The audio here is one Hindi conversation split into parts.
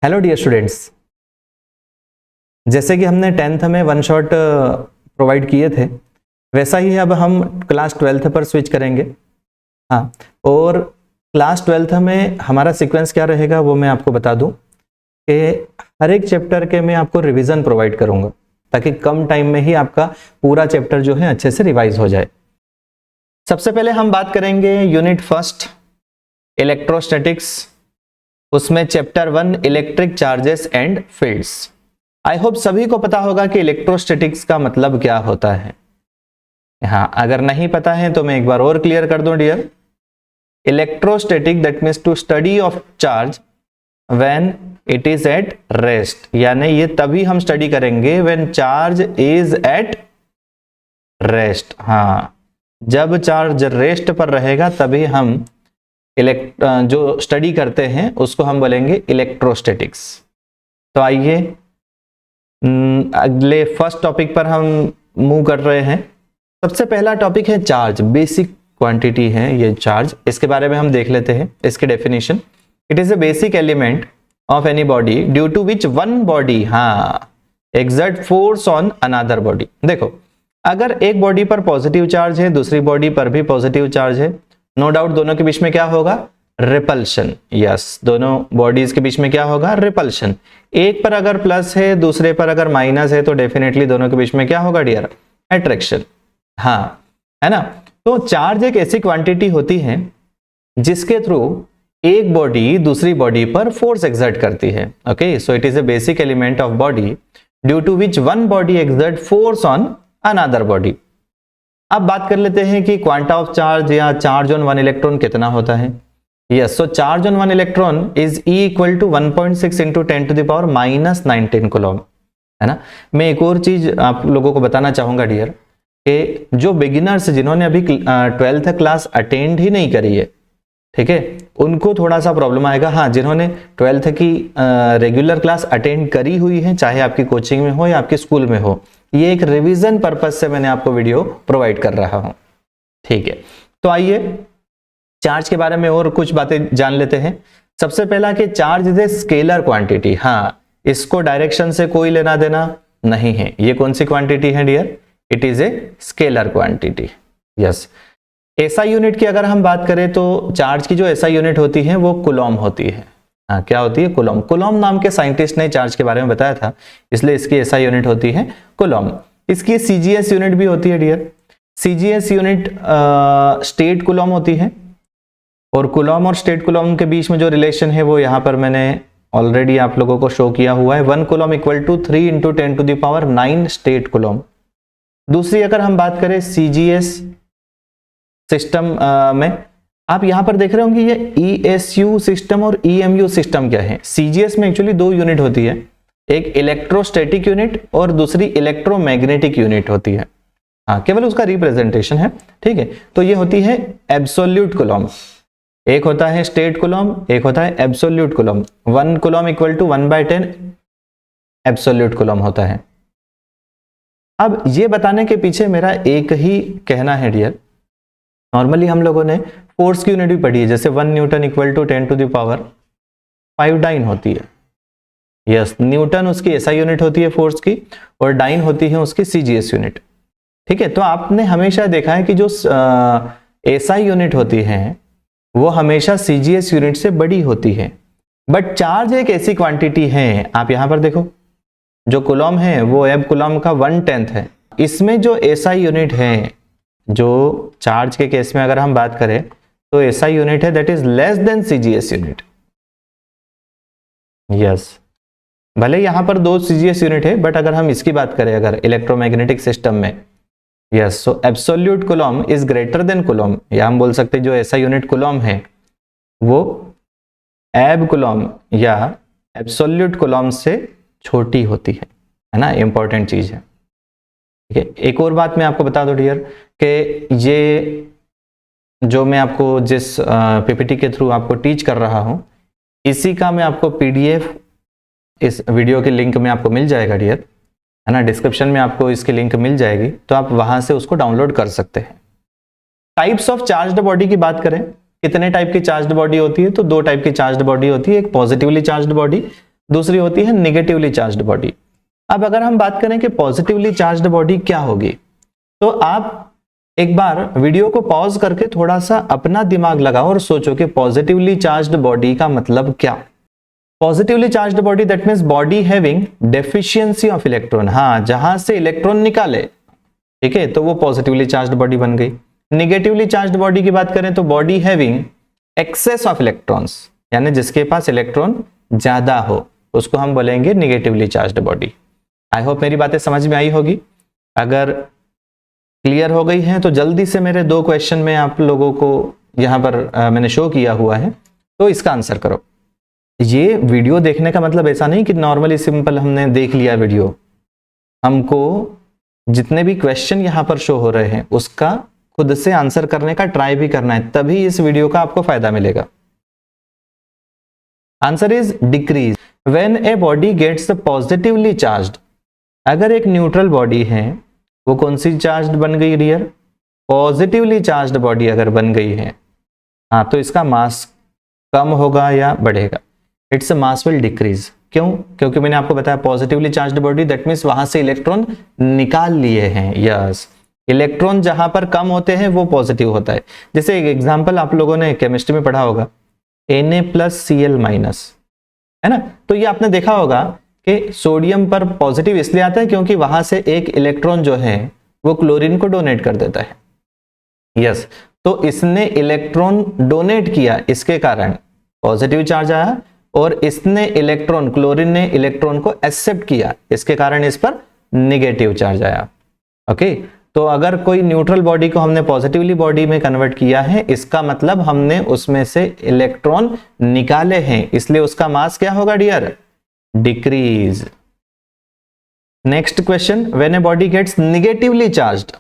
हेलो डियर स्टूडेंट्स, जैसे कि हमने 10th में वन शॉट प्रोवाइड किए थे, वैसा ही अब हम क्लास 12th पर स्विच करेंगे। हाँ, और क्लास 12th में हमारा सीक्वेंस क्या रहेगा वो मैं आपको बता दूं कि हर एक चैप्टर के मैं आपको रिवीजन प्रोवाइड करूंगा ताकि कम टाइम में ही आपका पूरा चैप्टर जो है अच्छे से रिवाइज हो जाए। सबसे पहले हम बात करेंगे यूनिट फर्स्ट इलेक्ट्रोस्टैटिक्स, उसमें chapter 1 electric charges and fields. I hope सभी को पता होगा कि इलेक्ट्रोस्टैटिक्स का मतलब क्या होता है। हाँ, अगर नहीं पता है तो मैं एक बार और क्लियर कर दूं dear. Electrostatic that means to study of charge when it is at rest, यानी ये तभी हम स्टडी करेंगे when charge is at rest. हाँ, जब चार्ज रेस्ट पर रहेगा तभी हम जो स्टडी करते हैं उसको हम बोलेंगे इलेक्ट्रोस्टैटिक्स। तो आइए अगले फर्स्ट टॉपिक पर हम मूव कर रहे हैं। सबसे पहला टॉपिक है चार्ज, बेसिक क्वांटिटी है ये चार्ज। इसके बारे में हम देख लेते हैं इसकी definition. It is a basic element of any body due to which one body exert force on another body. देखो, अगर एक बॉडी पर पॉजिटिव चार्ज है, दूसरी बॉडी पर भी पॉजिटिव चार्ज है, नो डाउट दोनों के बीच में क्या होगा? रिपल्शन। यस, दोनों बॉडीज के बीच में क्या होगा? रिपल्शन। एक पर अगर प्लस है, दूसरे पर अगर माइनस है, तो डेफिनेटली दोनों के बीच में क्या होगा डियर? अट्रैक्शन। हाँ, है ना। तो चार्ज एक ऐसी क्वांटिटी होती है जिसके थ्रू एक बॉडी दूसरी बॉडी पर फोर्स एक्सर्ट करती है। Okay, so it is a basic element of body due to which one body exert force on another body. अब बात कर लेते हैं कि क्वांटा ऑफ चार्ज या चार्ज ऑन वन इलेक्ट्रॉन कितना होता है। Yes, so charge on one electron is E equal to 1.6 into 10 to the power -19 coulomb, है ना। मैं एक और चीज आप लोगों को बताना चाहूंगा डियर कि जो बिगिनर्स जिन्होंने अभी 12th क्लास अटेंड ही नहीं करी है, ठीक है, उनको थोड़ा सा प्रॉब्लम आएगा। हाँ, जिन्होंने 12th की रेगुलर क्लास अटेंड करी हुई है, चाहे आपकी कोचिंग में हो या आपके स्कूल में हो, ये एक रिवीजन पर्पस से मैंने आपको वीडियो प्रोवाइड कर रहा हूं। ठीक है, तो आइए चार्ज के बारे में और कुछ बातें जान लेते हैं। सबसे पहला कि charge is a scalar quantity. हाँ, इसको डायरेक्शन से कोई लेना देना नहीं है। ये कौन सी क्वांटिटी है dear? It is a scalar quantity. Yes, SI unit की अगर हम बात करें तो चार्ज की जो एसआई यूनिट होती है वो कूलम होती है। हाँ, क्या होती है? कूलम। कूलम नाम के साइंटिस्ट ने चार्ज के बारे में बताया था, इसलिए इसकी एसआई यूनिट होती है कूलम। इसकी सीजीएस यूनिट भी होती है dear. CGS unit statcoulomb होती है, और कूलम और स्टेट कूलम के बीच में जो रिलेशन है वो यहाँ पर मैंने ऑलरेडी आप लोगों को शो किया हुआ है। 1 coulomb equal to 3 into 10 to the power 9 statcoulomb. दूसरी अगर हम बात करें सीजीएस सिस्टम में, आप यहां पर देख रहे होंगे ये ESU सिस्टम और EMU सिस्टम क्या है। सीजीएस में एक्चुअली दो यूनिट होती है, एक इलेक्ट्रोस्टैटिक यूनिट और दूसरी इलेक्ट्रोमैग्नेटिक यूनिट होती है। हाँ, केवल उसका रिप्रेजेंटेशन है। ठीक है, तो ये होती है एब्सोल्यूट कूलम। एक होता है स्टेट कूलम, एक होता है absolute coulomb. 1 coulomb equal to 1/10 absolute coulomb होता है। अब ये बताने के पीछे मेरा एक ही कहना है डियर, नॉर्मली हम लोगों ने फोर्स की यूनिट भी पढ़ी है, जैसे 1 newton equal to 10 to the power 5 dyne होती है। यस, न्यूटन उसकी एसआई यूनिट होती है फोर्स की, और डाइन होती है उसकी सीजीएस यूनिट। ठीक है, तो आपने हमेशा देखा है कि जो एसआई यूनिट होती है वो हमेशा सीजीएस यूनिट से बड़ी होती है। बट चार्ज एक ऐसी क्वांटिटी है, आप यहां पर देखो, जो कूलम है वो एब कूलम का 1/10 है। इसमें जो एसआई यूनिट है, जो चार्ज के केस में अगर हम बात करें तो एसआई यूनिट है that is less than CGS unit. Yes, भले यहां पर दो सीजीएस यूनिट है, बट अगर हम इसकी बात करें अगर इलेक्ट्रोमैग्नेटिक सिस्टम में, yes, so absolute coulomb is greater then coulomb, या हम बोल सकते हैं जो एसआई यूनिट कूलम है वो एब कूलम या एब्सोल्यूट कूलम से छोटी होती है ना। इंपॉर्टेंट चीज है। ठीक है, एक और बात मैं आपको बता दूं डियर कि ये जो मैं आपको जिस पीपीटी के थ्रू आपको टीच कर रहा हूं, इसी का मैं आपको पीडीएफ इस वीडियो के लिंक में आपको मिल जाएगा डियर, है ना। डिस्क्रिप्शन में आपको इसकी लिंक मिल जाएगी, तो आप वहां से उसको डाउनलोड कर सकते हैं। टाइप्स ऑफ चार्ज्ड बॉडी की बात करें, कितने टाइप की चार्ज्ड बॉडी होती है, तो दो टाइप की चार्ज्ड बॉडी होती है। एक पॉजिटिवली चार्ज्ड बॉडी, दूसरी होती है निगेटिवली चार्ज्ड बॉडी। अब अगर हम बात करें कि पॉजिटिवली चार्ज्ड बॉडी क्या होगी, तो आप एक बार वीडियो को पॉज करके थोड़ा सा अपना दिमाग लगाओ और सोचो कि पॉजिटिवली चार्ज्ड बॉडी का मतलब क्या। Positively charged body that means body having deficiency of electron, हाँ जहां से इलेक्ट्रॉन निकाले, ठीक है, तो वो पॉजिटिवली चार्ज्ड बॉडी बन गई। निगेटिवली चार्ज्ड बॉडी की बात करें तो body having excess of electrons, यानी जिसके पास इलेक्ट्रॉन ज्यादा हो, उसको हम बोलेंगे negatively charged body. I hope मेरी बातें समझ में आई होगी। अगर क्लियर हो गई है तो जल्दी से मेरे 2 क्वेश्चन में आप लोगों को यहाँ पर मैंने शो किया हुआ है, तो इसका आंसर करो। ये वीडियो देखने का मतलब ऐसा नहीं कि नॉर्मली सिंपल हमने देख लिया वीडियो, हमको जितने भी क्वेश्चन यहाँ पर शो हो रहे हैं उसका खुद से आंसर करने का ट्राई भी करना है, तभी इस वीडियो का आपको फायदा मिलेगा। Answer is decrease when a body gets positively charged. अगर एक न्यूट्रल बॉडी है वो कौन सी चार्ज्ड बन गई डियर? पॉजिटिवली चार्ज्ड बॉडी अगर बन गई है, हाँ, तो इसका मास कम होगा या बढ़ेगा? It's mass will decrease. क्यों? क्योंकि मैंने आपको बताया positively charged body that means वहां से इलेक्ट्रॉन निकाल लिए हैं। यस, इलेक्ट्रॉन जहां पर कम होते हैं वो पॉजिटिव होता है। जैसे एक एग्जांपल आप लोगों ने केमिस्ट्री में पढ़ा होगा, Na+Cl-, है ना, तो ये आपने देखा होगा कि सोडियम पर पॉजिटिव इसलिए आता है क्योंकि वहां से एक इलेक्ट्रॉन जो है वो क्लोरीन को डोनेट कर देता है। यस, तो इसने इलेक्ट्रॉन डोनेट किया, इसके कारण पॉजिटिव चार्ज आया, और इसने इलेक्ट्रॉन, क्लोरीन ने इलेक्ट्रॉन को एक्सेप्ट किया, इसके कारण इस पर नेगेटिव चार्ज आया। ओके, तो अगर कोई न्यूट्रल बॉडी को हमने पॉजिटिवली बॉडी में कन्वर्ट किया है, इसका मतलब हमने उसमें से इलेक्ट्रॉन निकाले हैं, इसलिए उसका मास क्या होगा dear? Decrease. Next question, when a body gets negatively charged,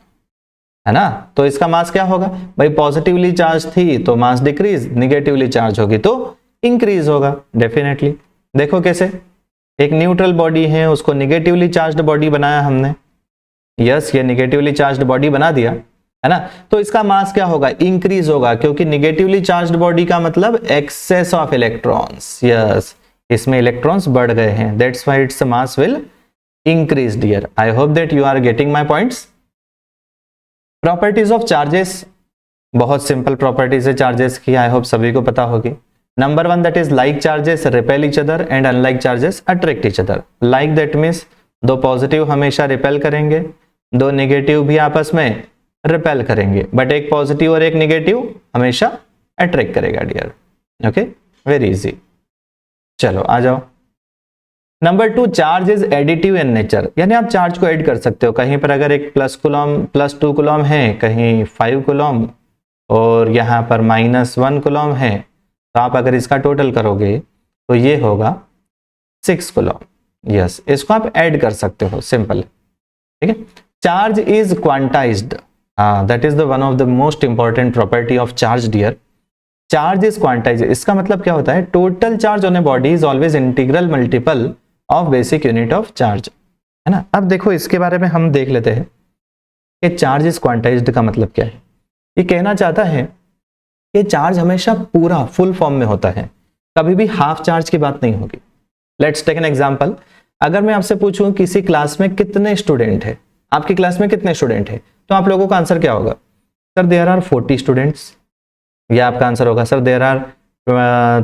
है ना, तो इसका मास क्या होगा? भाई पॉजिटिवली चार्ज थी तो मास डिक्रीज, नेगेटिवली चार्ज होगी तो इंक्रीज होगा डेफिनेटली। देखो कैसे, एक न्यूट्रल बॉडी है उसको नेगेटिवली चार्ज्ड बॉडी बनाया हमने। यस, ये नेगेटिवली चार्ज्ड बॉडी बना दिया, है ना, तो इसका मास क्या होगा? इंक्रीज होगा, क्योंकि नेगेटिवली चार्ज्ड बॉडी का मतलब एक्सेस ऑफ इलेक्ट्रॉन्स। यस, इसमें इलेक्ट्रॉन्स बढ़ गए हैं, that's why its mass will increase dear. I hope that you are getting my points. Properties of charges, बहुत सिंपल प्रॉपर्टीज है चार्जेस की, आई होप सभी को पता होगी। Number 1 that is like charges repel each other and unlike charges attract each other. Like that means 2 positive हमेशा रिपेल करेंगे, 2 नेगेटिव भी आपस में रिपेल करेंगे, बट एक पॉजिटिव और एक नेगेटिव हमेशा अट्रैक्ट करेगा डियर। Okay, very easy. चलो आ जाओ। Number 2, charge is additive in nature, यानी आप चार्ज को ऐड कर सकते हो। कहीं पर अगर एक +2 कूलम है, कहीं 5 कूलम, और यहाँ पर -1 कूलम है, तो आप अगर इसका टोटल करोगे तो ये होगा 6 कूलम। यस, इसको आप ऐड कर सकते हो, सिंपल, ठीक है। Charge is quantised, that is the one of the most important property of charge dear. Charge is quantised, इसका मतलब क्या होता है? Total charge on a body is always integral multiple of basic unit of charge, है ना। अब देखो इसके बारे में हम देख लेते हैं कि चार्ज इज क्वांटाइज्ड का मतलब क्या है। ये कहना चाहता है कि चार्ज हमेशा पूरा फुल फॉर्म में होता है, कभी भी हाफ चार्ज की बात नहीं होगी। Let's take an example. अगर मैं आपसे पूछूं किसी क्लास में कितने स्टूडेंट है, आपकी क्लास में कितने स्टूडेंट है, तो आप लोगों का आंसर क्या होगा? सर देयर आर 40 स्टूडेंट्स, या आपका आंसर होगा सर देयर आर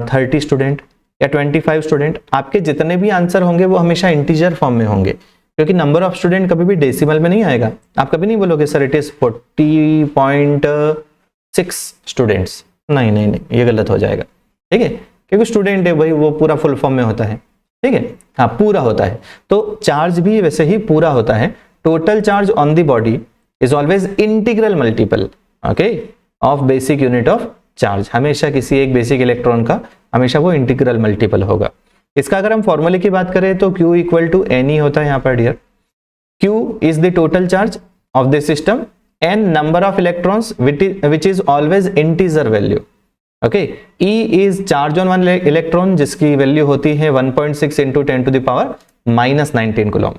30 स्टूडेंट या 25 स्टूडेंट। आपके जितने भी आंसर होंगे वो हमेशा इंटीजर फॉर्म में होंगे, क्योंकि नंबर ऑफ स्टूडेंट कभी भी डेसिमल में नहीं आएगा। आप कभी नहीं बोलोगे सर इट इज 40.6 स्टूडेंट्स, नहीं नहीं नहीं, ये गलत हो जाएगा, ठीक है, क्योंकि स्टूडेंट है भाई वो पूरा फुल फॉर्म में होता है, ठीक है, हाँ पूरा होता है। तो चार्ज भी वैसे ही पूरा होता है। Total charge on the body is always integral multiple, okay, of basic unit of charge. हमेशा किसी एक बेसिक इलेक्ट्रॉन का हमेशा वो इंटीग्रल मल्टीपल होगा। इसका अगर हम फॉर्मूले की बात करें तो Q इक्वल टू NE होता है यहाँ पर dear. Q is the total charge of the system, N number of electrons which is always integer value, okay. E is charge on one electron जिसकी वैल्यू होती है 1.6 इंटू 10⁻⁻⁻19 कूलम।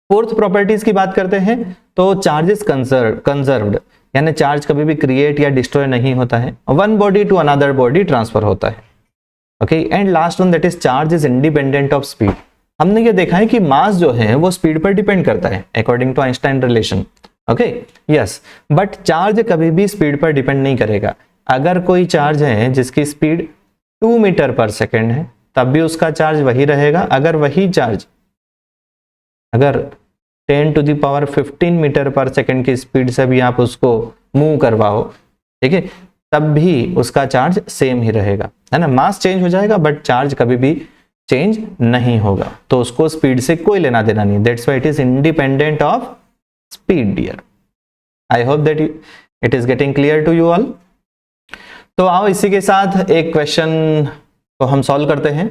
फोर्थ प्रॉपर्टीज की बात करते हैं तो चार्ज इज कंजर्व्ड, यानी चार्ज कभी भी क्रिएट या डिस्ट्रॉय नहीं होता है। One body to another body transfer होता है। Okay, and last one that is charge is independent of speed. हमने ये देखा है कि मास जो है वो स्पीड पर डिपेंड करता है according to Einstein relation. Okay, yes, but charge कभी भी स्पीड पर डिपेंड नहीं करेगा। अगर कोई चार्ज है जिसकी स्पीड 2 मीटर पर सेकेंड है तब भी उसका चार्ज वही रहेगा। अगर वही चार्ज अगर 10 टू द पावर 15 मीटर पर सेकेंड की स्पीड से भी आप उसको मूव करवाओ, ठीक है, तब भी उसका चार्ज सेम ही रहेगा, है ना। मास चेंज हो जाएगा बट चार्ज कभी भी चेंज नहीं होगा, तो उसको स्पीड से कोई लेना देना नहीं। That's why it is independent of speed dear. I hope that it is getting clear to you all. तो आओ इसी के साथ एक क्वेश्चन को हम सॉल्व करते हैं।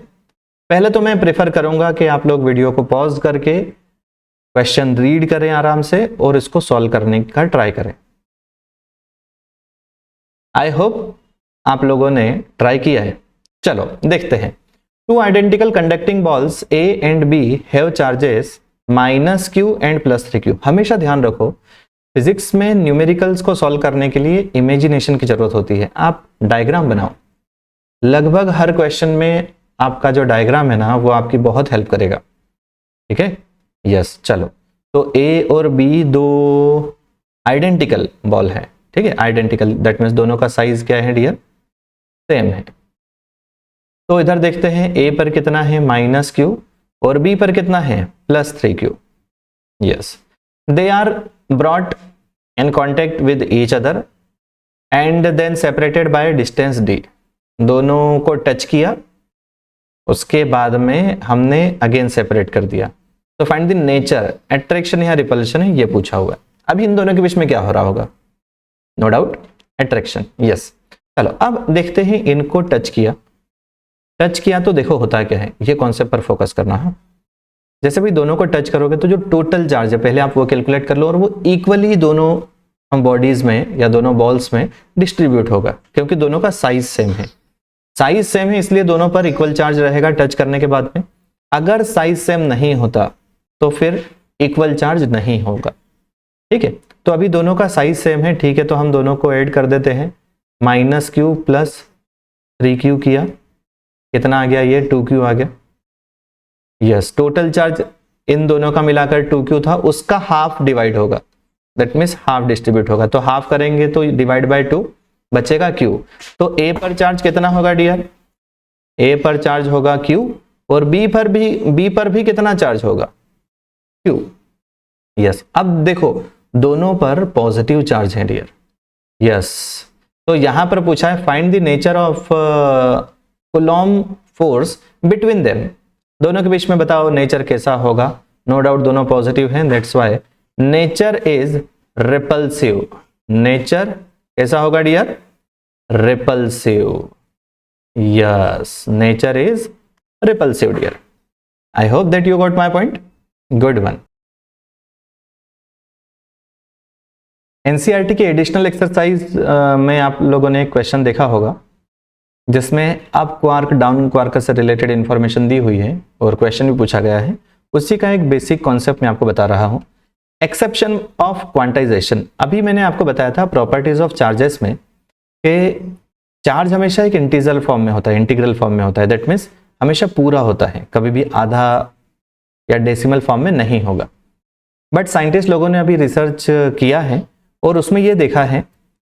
पहले तो मैं प्रेफर करूंगा कि आप लोग वीडियो को पॉज करके क्वेश्चन रीड करें आराम से और इसको सॉल्व करने का ट्राई करें। आई होप आप लोगों ने ट्राई किया है। चलो देखते हैं। Two identical conducting balls A and B have charges -q and +3q। हमेशा ध्यान रखो, फिजिक्स में न्यूमेरिकल्स को सॉल्व करने के लिए इमेजिनेशन की जरूरत होती है। आप डायग्राम बनाओ, लगभग हर क्वेश्चन में आपका जो डायग्राम है ना वो आपकी बहुत हेल्प करेगा, ठीक है। यस, चलो तो ए और बी दो आइडेंटिकल बॉल है, ठीक है, आइडेंटिकल, दैट मीन्स दोनों का साइज क्या है डियर, सेम है। तो इधर देखते हैं ए पर कितना है -q और बी पर कितना है +3q। Yes, they are brought in contact with each other and then separated by distance d। दोनों को टच किया, उसके बाद में हमने अगेन सेपरेट कर दिया। तो फाइंड द नेचर, अट्रैक्शन या रिपल्शन है ये पूछा हुआ है। अभी इन दोनों के बीच में क्या हो रहा होगा, नो डाउट अट्रैक्शन। यस, चलो अब देखते हैं इनको टच किया तो देखो होता क्या है, ये कॉन्सेप्ट पर फोकस करना है। जैसे भी दोनों को टच करोगे तो जो टोटल चार्ज है पहले आप वो कैलकुलेट कर लो, और वो इक्वली दोनों बॉडीज में या दोनों बॉल्स में डिस्ट्रीब्यूट होगा, क्योंकि दोनों का साइज सेम है। साइज सेम है इसलिए दोनों पर इक्वल चार्ज रहेगा टच करने के बाद में। अगर साइज सेम नहीं होता तो फिर इक्वल चार्ज नहीं होगा, ठीक है। तो अभी दोनों का साइज सेम है, ठीक है, तो हम दोनों को ऐड कर देते हैं। -q +3q किया, कितना आ गया, ये 2q आ गया। यस, टोटल चार्ज इन दोनों का मिलाकर 2q था, उसका हाफ डिवाइड होगा, दैट मीन्स हाफ डिस्ट्रीब्यूट होगा। तो हाफ करेंगे तो डिवाइड बाय 2 बचेगा q। तो a पर चार्ज कितना होगा डियर, a पर चार्ज होगा q और b पर भी कितना चार्ज होगा q। यस, अब देखो दोनों पर पॉजिटिव चार्ज है डियर। यस, तो यहां पर पूछा है find the nature of coulomb force between them. दोनों के बीच में बताओ नेचर कैसा होगा। नो डाउट दोनों पॉजिटिव हैं, that's why nature is repulsive. Nature कैसा होगा dear, repulsive. Yes, nature is repulsive dear. I hope that you got my point, good one. NCERT की एडिशनल एक्सरसाइज में आप लोगों ने एक क्वेश्चन देखा होगा जिसमें अप क्वार्क डाउन क्वार्क से रिलेटेड इंफॉर्मेशन दी हुई है और क्वेश्चन भी पूछा गया है। उसी का एक बेसिक कॉन्सेप्ट मैं आपको बता रहा हूं। एक्सेप्शन ऑफ क्वांटाइजेशन, अभी मैंने आपको बताया था प्रॉपर्टीज ऑफ चार्जेस में कि चार्ज हमेशा एक इंटीजर फॉर्म में होता है, इंटीग्रल फॉर्म में होता है, दैट मीन्स हमेशा पूरा होता है, कभी भी आधा या डेसिमल फॉर्म में नहीं होगा। बट साइंटिस्ट लोगों ने अभी रिसर्च किया है और उसमें यह देखा है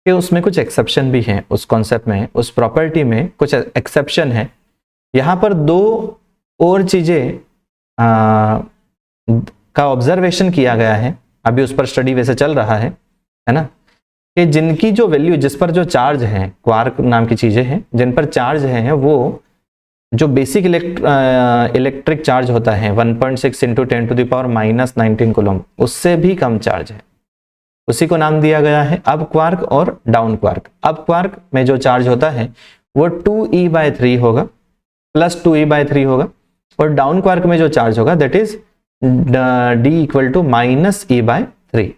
कि उसमें कुछ एक्सेप्शन भी हैं, उस कॉन्सेप्ट में, उस प्रॉपर्टी में कुछ एक्सेप्शन है। यहाँ पर दो और चीज़ें का ऑब्जर्वेशन किया गया है, अभी उस पर स्टडी वैसे चल रहा है ना, कि जिनकी जो वैल्यू, जिस पर जो चार्ज है, क्वार्क नाम की चीज़ें हैं जिन पर चार्ज है, वो जो बेसिक इलेक्ट्रिक चार्ज होता है 1.6 × 10⁻⁻19 कूलम, उससे भी कम चार्ज है। उसी को नाम दिया गया है अप क्वार्क और डाउन क्वार्क। अप क्वार्क में जो चार्ज होता है वो 2e/3 होगा, +2e/3 होगा, और डाउन क्वार्क में जो चार्ज होगा that is d = -e/3।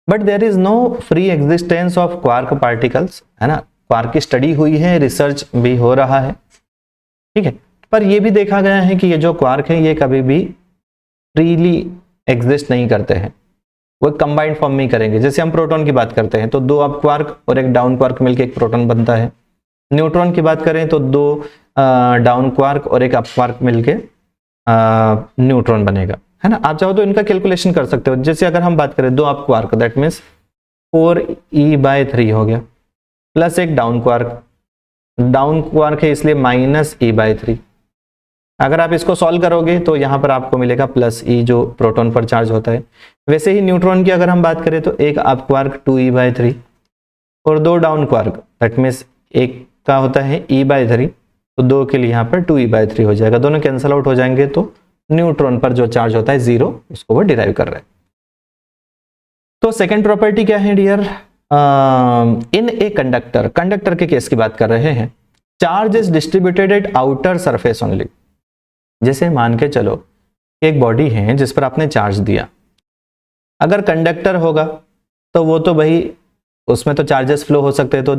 But there is no free existence of quark particles, है ना। क्वार्क की स्टडी हुई है, रिसर्च भी हो रहा है, ठीक है, पर यह भी देखा गया है कि ये जो क्वार्क है ये कभी भी फ्रीली एग्जिस्ट नहीं करते हैं, वो कंबाइंड फॉर्म में ही करेंगे। जैसे हम प्रोटॉन की बात करते हैं तो दो अप क्वार्क और एक डाउन क्वार्क मिलकर एक प्रोटॉन बनता है, न्यूट्रॉन की बात करें तो दो डाउन क्वार्क और एक अप क्वार्क मिलके न्यूट्रॉन बनेगा, है ना। आप चाहो तो इनका कैलकुलेशन कर सकते हो। जैसे अगर हम बात करें दो up quark, that means 4e/3 हो गया, प्लस एक डाउन क्वार्क है इसलिए -e/3। अगर आप इसको सॉल्व करोगे तो यहां पर आपको मिलेगा +e जो प्रोटॉन पर चार्ज होता है। वैसे ही न्यूट्रॉन की अगर हम बात करें तो एक अप क्वार्क 2e/3 और दो डाउन क्वार्क, दैट मीन्स एक का होता है e/3 तो दो के लिए यहाँ पर 2e/3 हो जाएगा। दोनों कैंसल आउट हो जाएंगे तो न्यूट्रॉन पर जो चार्ज होता है 0, उसको वो डिराइव कर रहे हैं। तो सेकेंड प्रॉपर्टी क्या है डियर, इन ए कंडक्टर के केस की बात कर रहे हैं। Charge is distributed eight outer surface only. जैसे मान के चलो एक बॉडी है जिस पर आपने चार्ज दिया, अगर कंडक्टर होगा तो वो तो भाई उसमें तो चार्जेस फ्लो हो सकते हैं, तो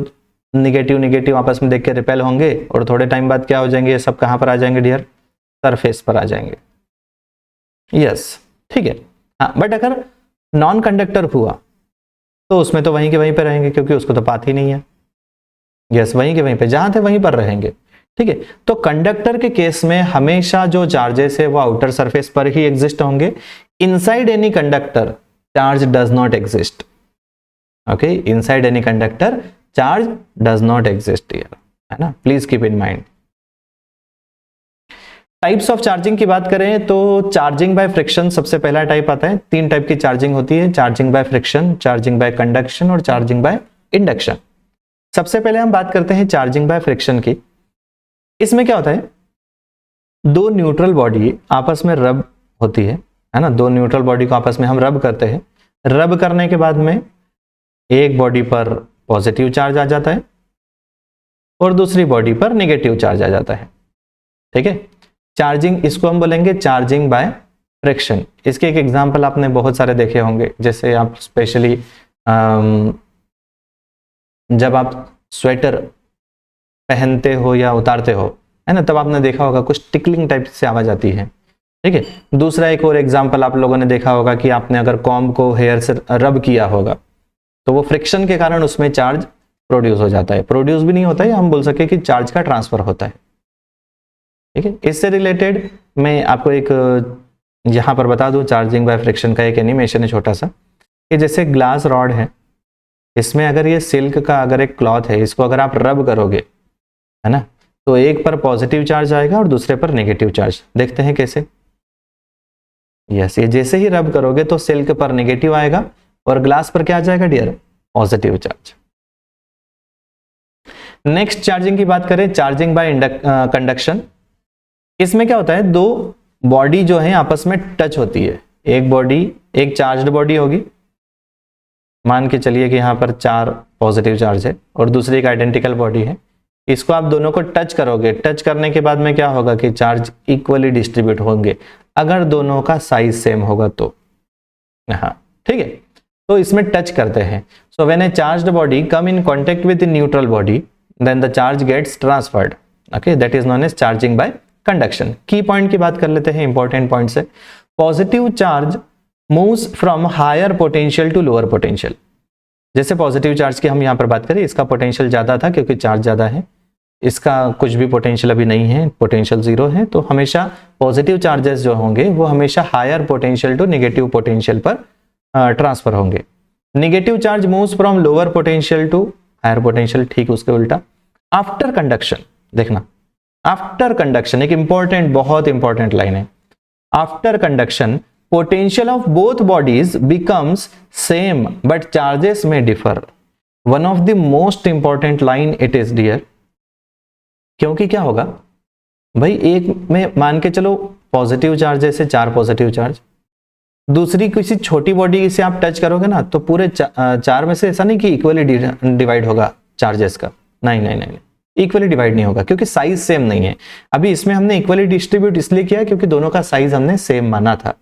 निगेटिव आपस में देख के रिपेल होंगे और थोड़े टाइम बाद क्या हो जाएंगे, ये सब कहां पर आ जाएंगे डियर, सरफेस पर आ जाएंगे। यस, ठीक है। हाँ, बट अगर नॉन कंडक्टर हुआ तो उसमें तो वहीं के वहीं पे रहेंगे क्योंकि उसको तो पाथ ही नहीं है। यस, वहीं के वहीं पे जहां थे वहीं पर रहेंगे, ठीक है। तो कंडक्टर के केस में हमेशा जो चार्जेस है वो आउटर सरफेस पर ही एग्जिस्ट होंगे। Inside any conductor charge does not exist. Okay, inside any conductor charge does not exist here, है ना, please keep in mind. Types of charging की बात करें तो चार्जिंग बाय फ्रिक्शन सबसे पहला टाइप आता है। 3 टाइप की चार्जिंग होती है, charging by friction, charging by conduction और चार्जिंग बाय इंडक्शन। सबसे पहले हम बात करते हैं चार्जिंग बाय फ्रिक्शन की। इसमें क्या होता है, दो न्यूट्रल बॉडी आपस में रब होती है ना, दो न्यूट्रल बॉडी को आपस में हम रब करते हैं। रब करने के बाद में एक बॉडी पर पॉजिटिव चार्ज आ जाता है और दूसरी बॉडी पर नेगेटिव चार्ज आ जाता है, ठीक है। चार्जिंग, इसको हम बोलेंगे चार्जिंग बाय फ्रिक्शन। इसके एक एग्जांपल आपने बहुत सारे देखे होंगे, जैसे आप स्पेशली जब आप स्वेटर पहनते हो या उतारते हो, है ना, तब आपने देखा होगा कुछ टिकलिंग टाइप से आवाज आती है, ठीक है। दूसरा एक और एग्जांपल आप लोगों ने देखा होगा कि आपने अगर कॉम्ब को हेयर से रब किया होगा तो वो फ्रिक्शन के कारण उसमें चार्ज प्रोड्यूस हो जाता है। प्रोड्यूस भी नहीं होता है, हम बोल सके कि चार्ज का ट्रांसफर होता है, ठीक है। इससे रिलेटेड मैं आपको एक यहां पर बता दूं, चार्जिंग बाय फ्रिक्शन का एक एनिमेशन है छोटा सा, कि जैसे ग्लास रॉड है, इसमें अगर ये सिल्क का अगर एक क्लॉथ है, इसको अगर आप रब करोगे, है ना, तो एक पर पॉजिटिव चार्ज आएगा और दूसरे पर नेगेटिव चार्ज। देखते हैं कैसे। यस, ये जैसे ही रब करोगे तो सिल्क पर नेगेटिव आएगा और ग्लास पर क्या आ जाएगा dear, positive charge. Next charging की बात करें, चार्जिंग बाय कंडक्शन। इसमें क्या होता है, दो बॉडी जो है आपस में टच होती है। एक बॉडी, एक चार्ज्ड बॉडी होगी, मान के चलिए कि यहां पर 4 पॉजिटिव चार्ज है और दूसरी एक आइडेंटिकल बॉडी है। इसको आप दोनों को टच करोगे, टच करने के बाद में क्या होगा कि चार्ज इक्वली डिस्ट्रीब्यूट होंगे, अगर दोनों का साइज सेम होगा तो। हाँ, ठीक है। तो इसमें टच करते हैं। So when a charged body come in contact with the neutral body, then the charge gets transferred. Okay, that is known as charging by conduction. Key point की बात कर लेते हैं, इंपॉर्टेंट पॉइंट से। Positive charge moves from higher potential to lower potential. जैसे पॉजिटिव चार्ज की हम यहाँ पर बात करें, इसका पोटेंशियल ज्यादा था क्योंकि चार्ज ज्यादा है, इसका कुछ भी पोटेंशियल अभी नहीं है, पोटेंशियल 0 है। तो हमेशा पॉजिटिव चार्जेस जो होंगे वो हमेशा higher potential to negative potential पर ट्रांसफर होंगे। Negative charge moves from lower potential to higher potential, ठीक उसके उल्टा। आफ्टर कंडक्शन, देखना, आफ्टर कंडक्शन एक इंपॉर्टेंट, बहुत इंपॉर्टेंट लाइन है। After conduction potential of both bodies becomes same but charges may differ. One of the most important line it is dear, क्योंकि क्या होगा भाई, एक में मान के चलो पॉजिटिव चार्ज है, 4 पॉजिटिव चार्ज, दूसरी किसी छोटी बॉडी से आप टच करोगे ना तो पूरे 4 में से ऐसा नहीं कि इक्वली डिवाइड होगा चार्जेस का, नहीं, इक्वली डिवाइड नहीं होगा क्योंकि साइज सेम नहीं है। अभी इसमें हमने इक्वली डिस्ट्रीब्यूट इसलिए किया क्योंकि दोनों का साइज हमने सेम माना था,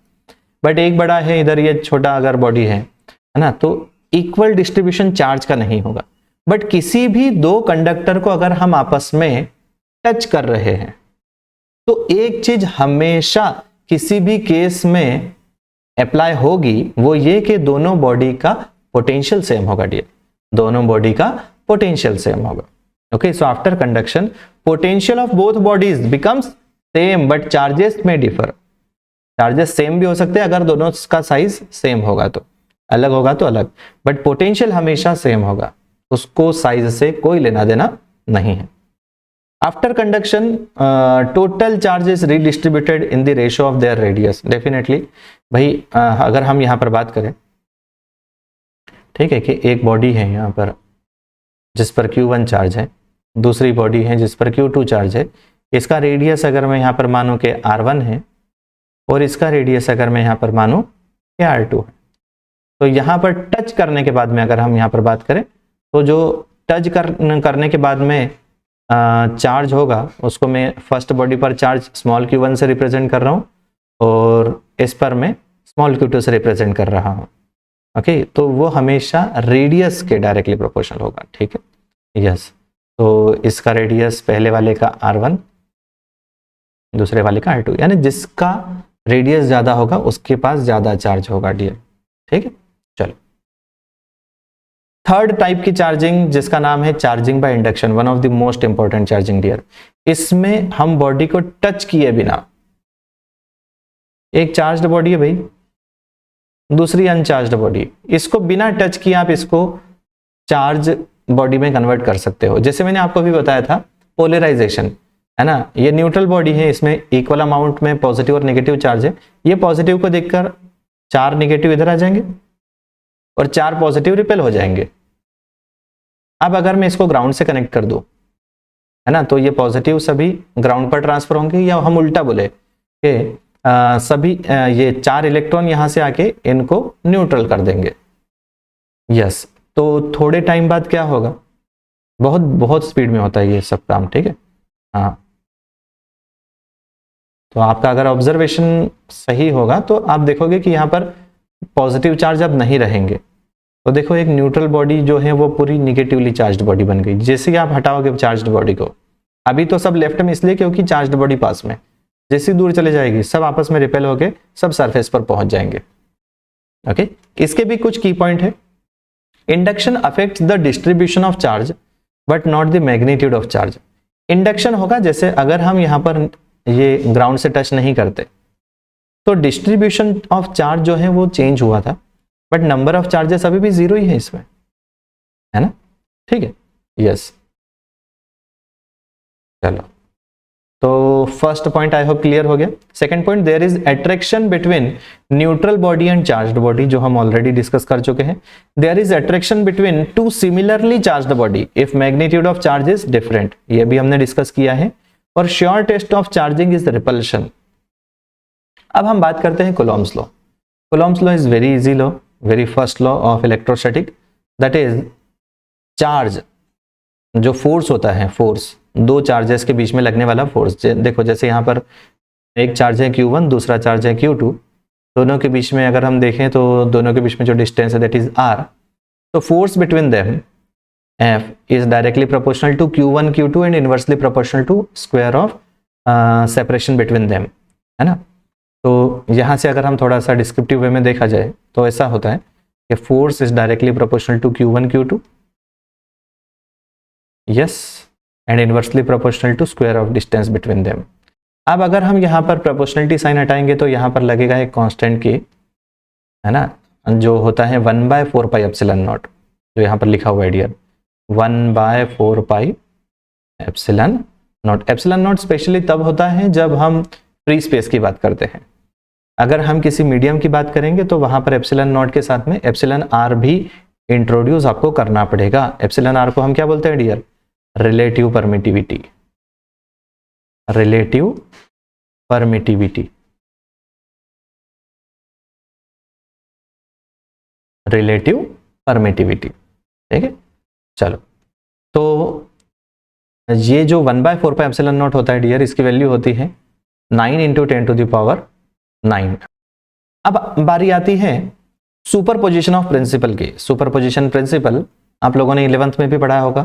बट एक बड़ा है इधर, ये छोटा अगर बॉडी है ना, तो इक्वल डिस्ट्रीब्यूशन चार्ज का नहीं होगा। बट किसी भी दो कंडक्टर को अगर हम आपस में टच कर रहे हैं तो एक चीज हमेशा किसी भी केस में अप्लाई होगी, वो ये कि दोनों बॉडी का पोटेंशियल सेम होगा डियर, दोनों बॉडी का पोटेंशियल सेम होगा। Okay, so after conduction, potential of both bodies becomes same, but charges may differ. Charges same भी हो सकते हैं अगर दोनों का साइज सेम होगा तो, अलग होगा तो अलग, बट पोटेंशियल हमेशा सेम होगा, उसको साइज से कोई लेना देना नहीं है. After conduction total charge is redistributed in the ratio of their radius. Definitely भाई अगर हम यहाँ पर बात करें, ठीक है, कि एक बॉडी है यहाँ पर जिस पर Q1 चार्ज है, दूसरी बॉडी है जिस पर Q2 चार्ज है, इसका रेडियस अगर मैं यहाँ पर मानूं कि R1 है और इसका रेडियस अगर मैं यहाँ पर मानूं कि R2 है, तो यहाँ पर टच करने के बाद में अगर हम यहाँ पर बात करें तो जो टच करने के बाद में चार्ज होगा उसको मैं फर्स्ट बॉडी पर चार्ज स्मॉल q1 से रिप्रेजेंट कर रहा हूँ और इस पर मैं स्मॉल q2 से रिप्रेजेंट कर रहा हूँ. ओके, तो वो हमेशा रेडियस के डायरेक्टली प्रोपोर्शनल होगा. ठीक है, यस. तो इसका रेडियस पहले वाले का R1, दूसरे वाले का R2, यानी जिसका रेडियस ज्यादा होगा उसके पास ज्यादा चार्ज होगा डियर. ठीक है, चलो. थर्ड टाइप की चार्जिंग जिसका नाम है charging by induction, one of the most important charging dear. इसमें हम बॉडी को टच किए बिना, एक चार्ज्ड बॉडी है भाई, दूसरी अनचार्ज्ड बॉडी, इसको बिना टच किए आप इसको चार्ज बॉडी में कन्वर्ट कर सकते हो. जैसे मैंने आपको भी बताया था पोलराइजेशन, है ना, ये न्यूट्रल बॉडी है, इसमें इक्वल अमाउंट में पॉजिटिव और नेगेटिव चार्ज है. ये पॉजिटिव को देखकर 4 नेगेटिव इधर आ जाएंगे और 4 पॉजिटिव रिपेल हो जाएंगे. अब अगर मैं इसको ग्राउंड से कनेक्ट कर दूं, है ना, तो ये पॉजिटिव सभी ग्राउंड पर ट्रांसफर होंगे, या हम उल्टा बोले कि सभी ये 4 इलेक्ट्रॉन यहां से आके इनको न्यूट्रल कर देंगे. यस, तो थोड़े टाइम बाद क्या होगा, बहुत बहुत स्पीड में होता है ये सब काम. ठीक है, हाँ. तो आपका अगर ऑब्जर्वेशन सही होगा तो आप देखोगे कि यहाँ पर पॉजिटिव चार्ज अब नहीं रहेंगे. तो देखो एक न्यूट्रल बॉडी जो है वो पूरी निगेटिवली चार्ज्ड बॉडी बन गई. जैसे ही आप हटाओगे चार्ज्ड बॉडी को, अभी तो सब लेफ्ट में इसलिए क्योंकि चार्ज्ड बॉडी पास में, जैसी दूर चले जाएगी सब आपस में रिपेल होके सब सरफेस पर पहुंच जाएंगे. ओके, इसके भी कुछ की पॉइंट है. Induction affects the distribution of charge but not the magnitude of charge. Induction होगा जैसे अगर हम यहाँ पर ये ग्राउंड से टच नहीं करते तो डिस्ट्रीब्यूशन ऑफ चार्ज जो है वो चेंज हुआ था, बट नंबर ऑफ चार्जेस अभी भी 0 ही है इसमें, है ना. ठीक है, यस. चलो, तो first point I hope clear हो गया. Second point, there is attraction between neutral body and charged body, जो हम ऑलरेडी डिस्कस कर चुके हैं. There is attraction between 2 similarly charged body if magnitude of charge is different, ये भी हमने डिस्कस किया है. और sure test of charging is repulsion. अब हम बात करते हैं Coulomb's law. Coulomb's law is very easy law, very first law of electrostatic, that is charge, जो फोर्स होता है, फोर्स, 2 चार्जेस के बीच में लगने वाला फोर्स. देखो जैसे यहाँ पर एक चार्ज है Q1, दूसरा चार्ज है Q2, दोनों के बीच में अगर हम देखें तो दोनों के बीच में जो डिस्टेंस है दैट इज R. तो force between them F is directly proportional to Q1 Q2 and inversely proportional to square of separation between them, है ना. तो यहाँ से अगर हम थोड़ा सा डिस्क्रिप्टिव वे में देखा जाए तो ऐसा होता है कि force is directly proportional to Q1 Q2, yes, and inversely proportional to square of distance between them. अब अगर हम यहाँ पर प्रोपोर्शनलिटी साइन हटाएंगे तो यहाँ पर लगेगा एक कांस्टेंट की, है ना, जो होता है 1/4 पाई एप्सिलॉन नॉट, जो यहाँ पर लिखा हुआ है dear, 1/4 pi epsilon naught. Epsilon naught specially तब होता है जब हम फ्री स्पेस की बात करते हैं. अगर हम किसी मीडियम की बात करेंगे तो वहां पर एप्सिलॉन नॉट के साथ में एप्सिलॉन आर भी इंट्रोड्यूस आपको करना पड़ेगा. एप्सिलॉन आर को हम क्या बोलते हैं dear, relative permittivity. Relative permittivity, relative permittivity. ठीक है, चलो. तो ये जो 1/4 पाई एप्सिलॉन नॉट होता है डियर, इसकी वैल्यू होती है 9 × 10⁹ अब बारी आती है सुपरपोजिशन ऑफ प्रिंसिपल की. सुपरपोजिशन प्रिंसिपल आप लोगों ने 11th में भी पढ़ा होगा.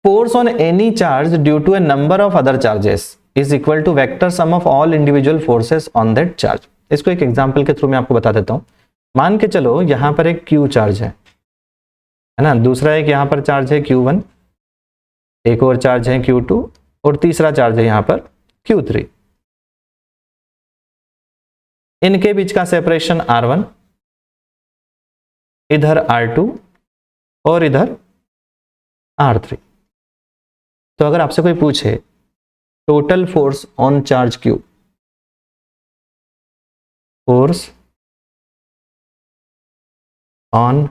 Force on any charge due to a number of other charges is equal to vector sum of all individual forces on that charge. इसको एक एग्जांपल के थ्रू मैं आपको बता देता हूं. मान के चलो यहां पर एक Q चार्ज है ना, दूसरा एक यहां पर चार्ज है Q1, एक और चार्ज है Q2 और तीसरा चार्ज है यहाँ पर Q3। इनके बीच का सेपरेशन R1, इधर R2 और इधर R3। तो अगर आपसे कोई पूछे total force on charge Q, force on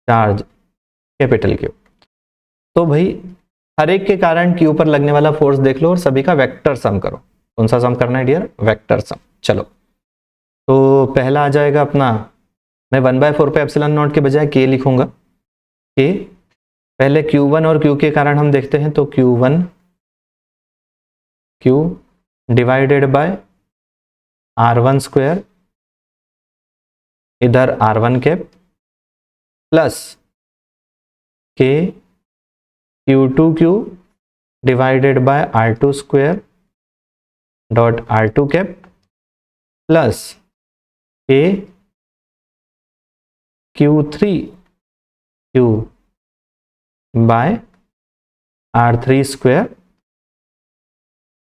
charge capital Q, तो भाई हर एक के कारण Q पर लगने वाला फोर्स देख लो और सभी का वेक्टर सम करो। कौन सा सम करना है डियर? Vector sum. चलो तो पहला आ जाएगा अपना, मैं 1/4 पे एप्सिलॉन नॉट के बजाय K लिखूंगा। K पहले Q1 और Q के कारण हम देखते हैं, तो Q1 Q divided by R1 square, इधर R1 cap plus K Q2Q divided by R2 square dot R2 cap plus K Q3Q by R3 square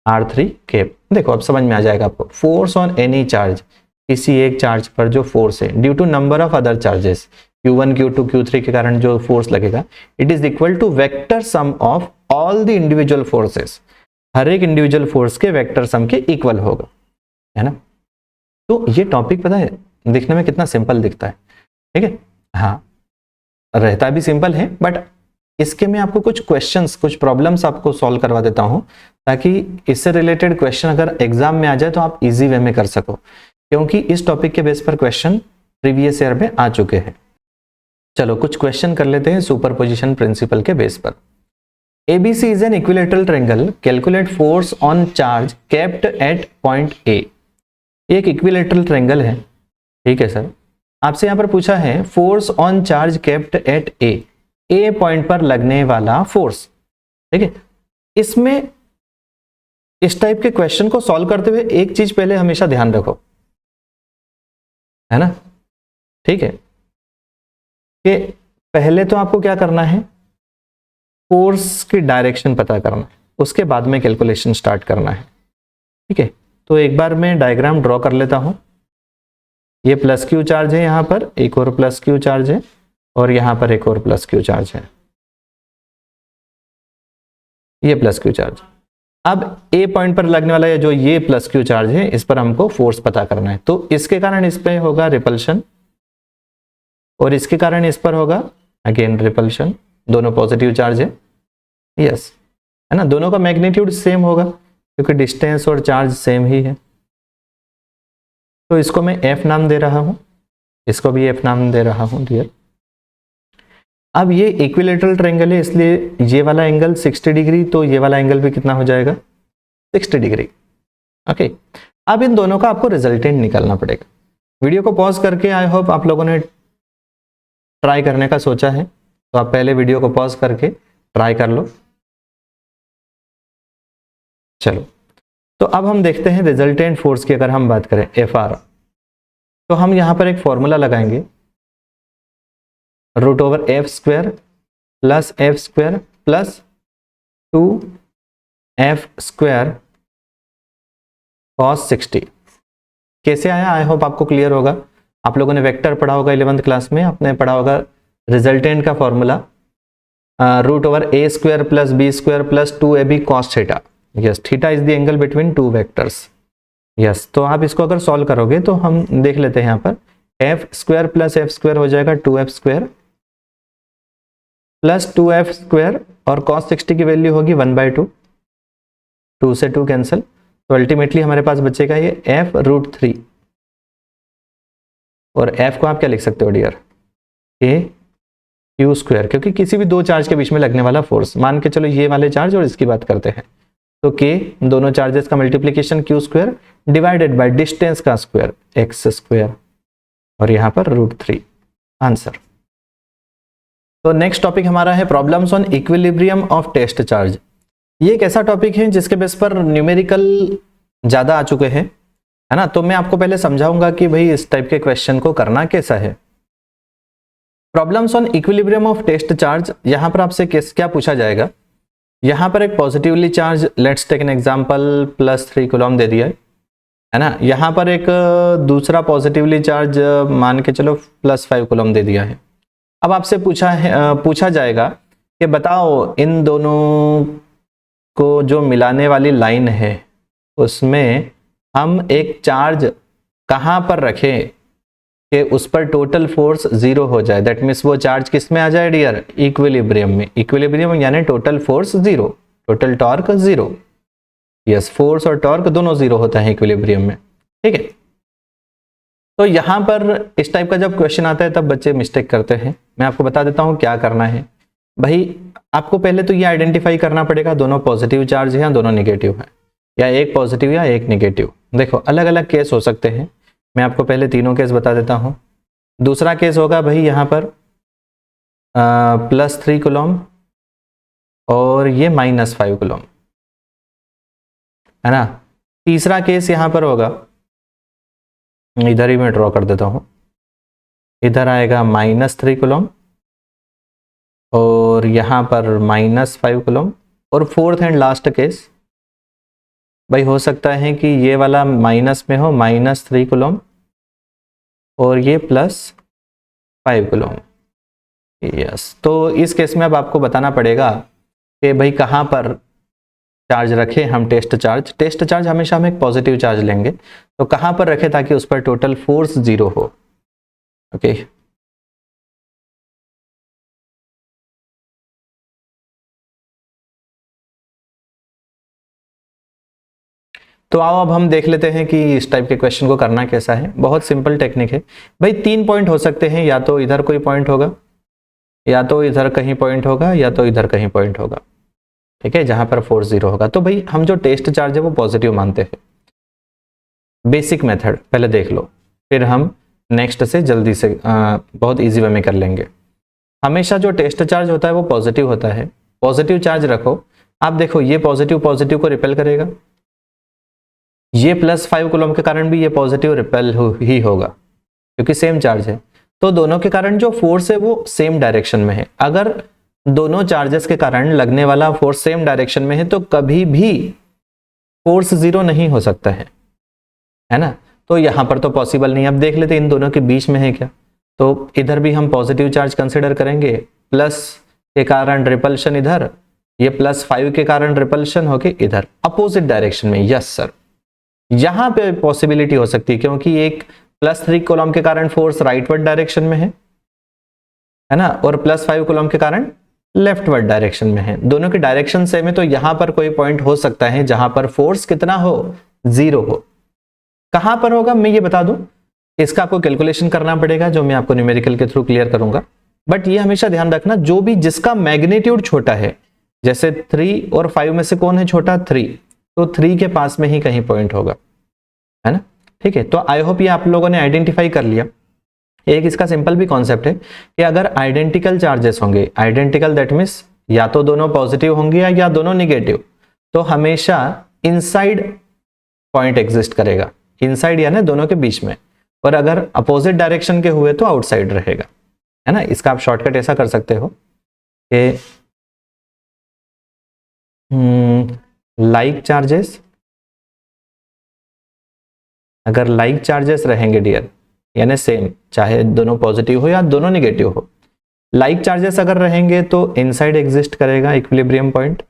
R3 cap. देखो अब समझ में आ जाएगा आपको। फोर्स ऑन एनी चार्ज, किसी एक चार्ज पर जो फोर्स है due to number of other charges, Q1 Q2 Q3 के कारण जो फोर्स लगेगा, it is equal to vector sum of all the individual forces. हर एक इंडिविजुअल फोर्स के वेक्टर सम के इक्वल होगा, है ना। तो ये टॉपिक पता है दिखने में कितना सिंपल दिखता है, ठीक है। हाँ, रहता भी सिंपल है, बट इसके में आपको कुछ क्वेश्चंस, कुछ प्रॉब्लम्स आपको सॉल्व करवा देता हूं, ताकि इससे रिलेटेड क्वेश्चन अगर एग्जाम में आ जाए तो आप इजी वे में कर सको, क्योंकि इस टॉपिक के बेस पर क्वेश्चन प्रीवियस ईयर में आ चुके हैं। चलो कुछ क्वेश्चन कर लेते हैं सुपरपोजिशन प्रिंसिपल के बेस पर। ABC is an equilateral triangle. Calculate force on charge kept at point A. एक इक्विलेटरल ट्रायंगल है, ठीक है सर। आपसे यहां पर पूछा है force on charge kept at A point पर लगने वाला फोर्स, ठीक है। इसमें इस टाइप के क्वेश्चन को सॉल्व करते हुए एक चीज पहले हमेशा ध्यान रखो, है ना, ठीक है, कि पहले तो आपको क्या करना है, फोर्स की डायरेक्शन पता करना है, उसके बाद में कैलकुलेशन स्टार्ट करना है, ठीक है। तो एक बार मैं डायग्राम ड्रॉ कर लेता हूं। ये प्लस क्यू चार्ज है, यहां पर एक और प्लस क्यू चार्ज है, और यहां पर एक और प्लस क्यू चार्ज है, ये प्लस क्यू चार्ज। अब ए पॉइंट पर लगने वाला जो ये प्लस क्यू चार्ज है, इस पर हमको फोर्स पता करना है। तो इसके कारण इस पे होगा रिपल्शन, और इसके कारण इस पर होगा अगेन रिपल्शन। दोनों पॉजिटिव चार्ज है, यस, है ना। दोनों का मैग्नीट्यूड सेम होगा क्योंकि डिस्टेंस और चार्ज सेम ही है। तो इसको मैं F नाम दे रहा हूं, इसको भी F नाम दे रहा हूं डियर। अब ये इक्विलेटरल ट्रायंगल है, इसलिए ये वाला एंगल 60 डिग्री, तो ये वाला एंगल भी कितना हो जाएगा, 60 डिग्री। ओके, अब इन दोनों का आपको रिजल्टेंट निकालना पड़ेगा। वीडियो को पॉज करके, आई होप आप लोगों ने ट्राई करने का सोचा है, तो आप पहले वीडियो को पॉज करके ट्राई कर लो। चलो, तो अब हम देखते हैं रिजल्टेंट फोर्स की अगर हम बात करें Fr, तो हम यहां पर एक फॉर्मूला लगाएंगे, √f square plus f square plus 2f square cos 60। कैसे आया, आई होप आपको क्लियर होगा। आप लोगों ने वेक्टर पढ़ा होगा 11th क्लास में, आपने पढ़ा होगा रिजल्टेंट का formula √a square plus b square plus 2ab cos theta. Yes, theta is the angle between two vectors. Yes, तो आप इसको अगर सॉल्व करोगे तो हम देख लेते हैं, यहाँ पर f square plus f square हो जाएगा 2f square plus 2f square, और cos 60 की वैल्यू होगी 1/2, 2 से 2 कैंसिल, तो अल्टीमेटली हमारे पास बचेगा ये f√3। और f को आप क्या लिख सकते हो डियर, a q स्क्वायर, क्योंकि किसी भी दो चार्ज के बीच में लगने वाला फोर्स, मान के चलो ये वाले चार्ज और इसकी बात करते हैं, तो k दोनों चार्जेस का multiplication q square divided by distance का स्क्वायर x स्क्वायर, और यहां पर √3 आंसर। तो नेक्स्ट टॉपिक हमारा है problems on equilibrium of test charge. ये एक ऐसा टॉपिक है जिसके बेस पर न्यूमेरिकल ज्यादा आ चुके हैं, है ना। तो मैं आपको पहले समझाऊंगा कि भाई इस टाइप के क्वेश्चन को करना कैसा है। Problems on equilibrium of test charge, यहां पर आपसे क्या पूछा जाएगा यहाँ पर एक positively charge, let's take an example, +3 coulomb दे दिया है ना। यहाँ पर एक दूसरा पॉजिटिवली चार्ज मान के चलो +5 कूलम दे दिया है। अब आपसे पूछा जाएगा कि बताओ इन दोनों को जो मिलाने वाली लाइन है उसमें हम एक चार्ज कहाँ पर रखें कि उस पर टोटल फोर्स 0 हो जाए। दैट मीन्स वो चार्ज किस में आ जाए डियर, इक्विलिब्रियम में। इक्विलिब्रियम यानी total force 0, total torque 0। Yes, force और टॉर्क दोनों 0 होता है इक्विलिब्रियम में, ठीक है। तो यहाँ पर इस टाइप का जब क्वेश्चन आता है तब बच्चे मिस्टेक करते हैं। मैं आपको बता देता हूँ क्या करना है। भाई आपको पहले तो ये आइडेंटिफाई करना पड़ेगा दोनों पॉजिटिव चार्ज हैं या दोनों निगेटिव हैं, या एक पॉजिटिव या एक निगेटिव। देखो अलग अलग केस हो सकते हैं, मैं आपको पहले तीनों केस बता देता हूँ। दूसरा केस होगा भाई यहाँ पर +3 कूलम और ये -5 कूलम, है ना। तीसरा केस यहाँ पर होगा, इधर ही मैं ड्रॉ कर देता हूँ, इधर आएगा -3 कूलम और यहाँ पर -5 कूलम। और फोर्थ एंड लास्ट केस भाई हो सकता है कि ये वाला माइनस में हो, -3 कूलम और ये +5 कूलम। यस, तो इस केस में अब आपको बताना पड़ेगा कि भाई कहाँ पर चार्ज रखें हम। टेस्ट चार्ज हमेशा हम एक पॉजिटिव चार्ज लेंगे, तो कहाँ पर रखें ताकि उस पर टोटल फोर्स 0 हो। ओके तो आओ अब हम देख लेते हैं कि इस टाइप के क्वेश्चन को करना कैसा है। बहुत सिंपल टेक्निक है भाई। 3 पॉइंट हो सकते हैं, या तो इधर कोई पॉइंट होगा, या तो इधर कहीं पॉइंट होगा, या तो इधर कहीं पॉइंट होगा, ठीक है, जहां पर फोर्स 0 होगा। तो भाई हम जो टेस्ट चार्ज है वो पॉजिटिव मानते हैं। बेसिक मेथड पहले देख लो, फिर हम नेक्स्ट से जल्दी से बहुत ईजी वे में कर लेंगे। हमेशा जो टेस्ट चार्ज होता है वो पॉजिटिव होता है। पॉजिटिव चार्ज रखो, आप देखो ये पॉजिटिव पॉजिटिव को रिपेल करेगा, ये +5 कूलम के कारण भी ये पॉजिटिव रिपेल ही होगा क्योंकि सेम चार्ज है। तो दोनों के कारण जो फोर्स है वो सेम डायरेक्शन में है। अगर दोनों चार्जेस के कारण लगने वाला फोर्स सेम डायरेक्शन में है तो कभी भी फोर्स 0 नहीं हो सकता है ना। तो यहां पर तो पॉसिबल नहीं। अब देख लेते इन दोनों के बीच में है क्या, तो इधर भी हम पॉजिटिव चार्ज कंसिडर करेंगे, प्लस के कारण रिपल्शन इधर, ये +5 के कारण रिपल्शन होके इधर अपोजिट डायरेक्शन में। यस सर, यहां पे पॉसिबिलिटी हो सकती है क्योंकि एक +3 कॉलम के कारण फोर्स राइटवर्ड डायरेक्शन में है ना, और +5 कॉलम के कारण लेफ्टवर्ड डायरेक्शन में है। दोनों की डायरेक्शन सेम है, तो यहां पर कोई पॉइंट हो सकता है जहां पर फोर्स कितना हो, 0 हो। कहां पर होगा मैं ये बता दूं, इसका आपको कैलकुलेशन करना पड़ेगा जो मैं आपको न्यूमेरिकल के थ्रू क्लियर करूंगा। बट ये हमेशा ध्यान रखना, जो भी जिसका मैग्नीट्यूड छोटा है, जैसे 3 और 5 में से कौन है छोटा, 3, तो 3 के पास में ही कहीं पॉइंट होगा, है ना। ठीक है, तो आई होप ये आप लोगों ने आइडेंटिफाई कर लिया। एक इसका सिंपल भी कॉन्सेप्ट है कि अगर आइडेंटिकल चार्जेस होंगे, आइडेंटिकल दैट मीन्स या तो दोनों पॉजिटिव होंगे या दोनों निगेटिव, तो हमेशा इनसाइड पॉइंट एग्जिस्ट करेगा, इनसाइड यानी दोनों के बीच में। और अगर अपोजिट डायरेक्शन के हुए तो आउटसाइड रहेगा, है ना। इसका आप शॉर्टकट ऐसा कर सकते हो कि लाइक चार्जेस, अगर लाइक चार्जेस रहेंगे डियर, यानी सेम, चाहे दोनों पॉजिटिव हो या दोनों निगेटिव हो, लाइक चार्जेस अगर रहेंगे तो इनसाइड एग्जिस्ट करेगा इक्विलिब्रियम पॉइंट।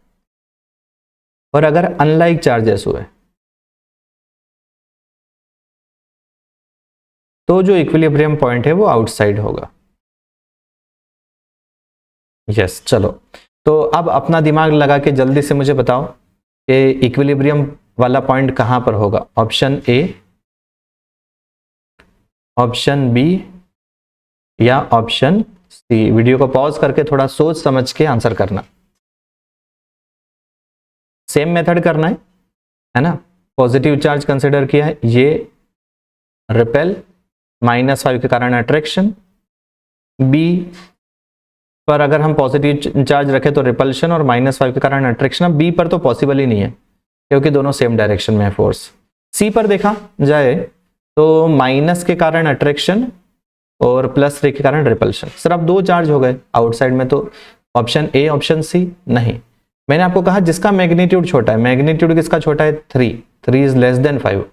और अगर अनलाइक चार्जेस हुए तो जो इक्विलिब्रियम पॉइंट है वो आउटसाइड होगा। यस, चलो तो अब अपना दिमाग लगा के जल्दी से मुझे बताओ कि इक्विलिब्रियम वाला पॉइंट कहां पर होगा। ऑप्शन ए, ऑप्शन बी या ऑप्शन सी। वीडियो को पॉज करके थोड़ा सोच समझ के आंसर करना। सेम मेथड करना है ना। पॉजिटिव चार्ज कंसिडर किया है, ये रिपेल, -5 के कारण अट्रैक्शन। बी पर अगर हम पॉजिटिव चार्ज रखें तो रिपल्शन, और -5 के कारण अट्रैक्शन। अब बी पर तो पॉसिबल ही नहीं है क्योंकि दोनों सेम डायरेक्शन में है फोर्स। सी पर देखा जाए तो माइनस के कारण अट्रैक्शन और +3 के कारण रिपल्शन। सर अब 2 चार्ज हो गए आउटसाइड में, तो ऑप्शन ए ऑप्शन सी नहीं, मैंने आपको कहा जिसका मैग्नीट्यूड छोटा है, मैग्नीट्यूड किसका छोटा है, 3 इज लेस देन 5,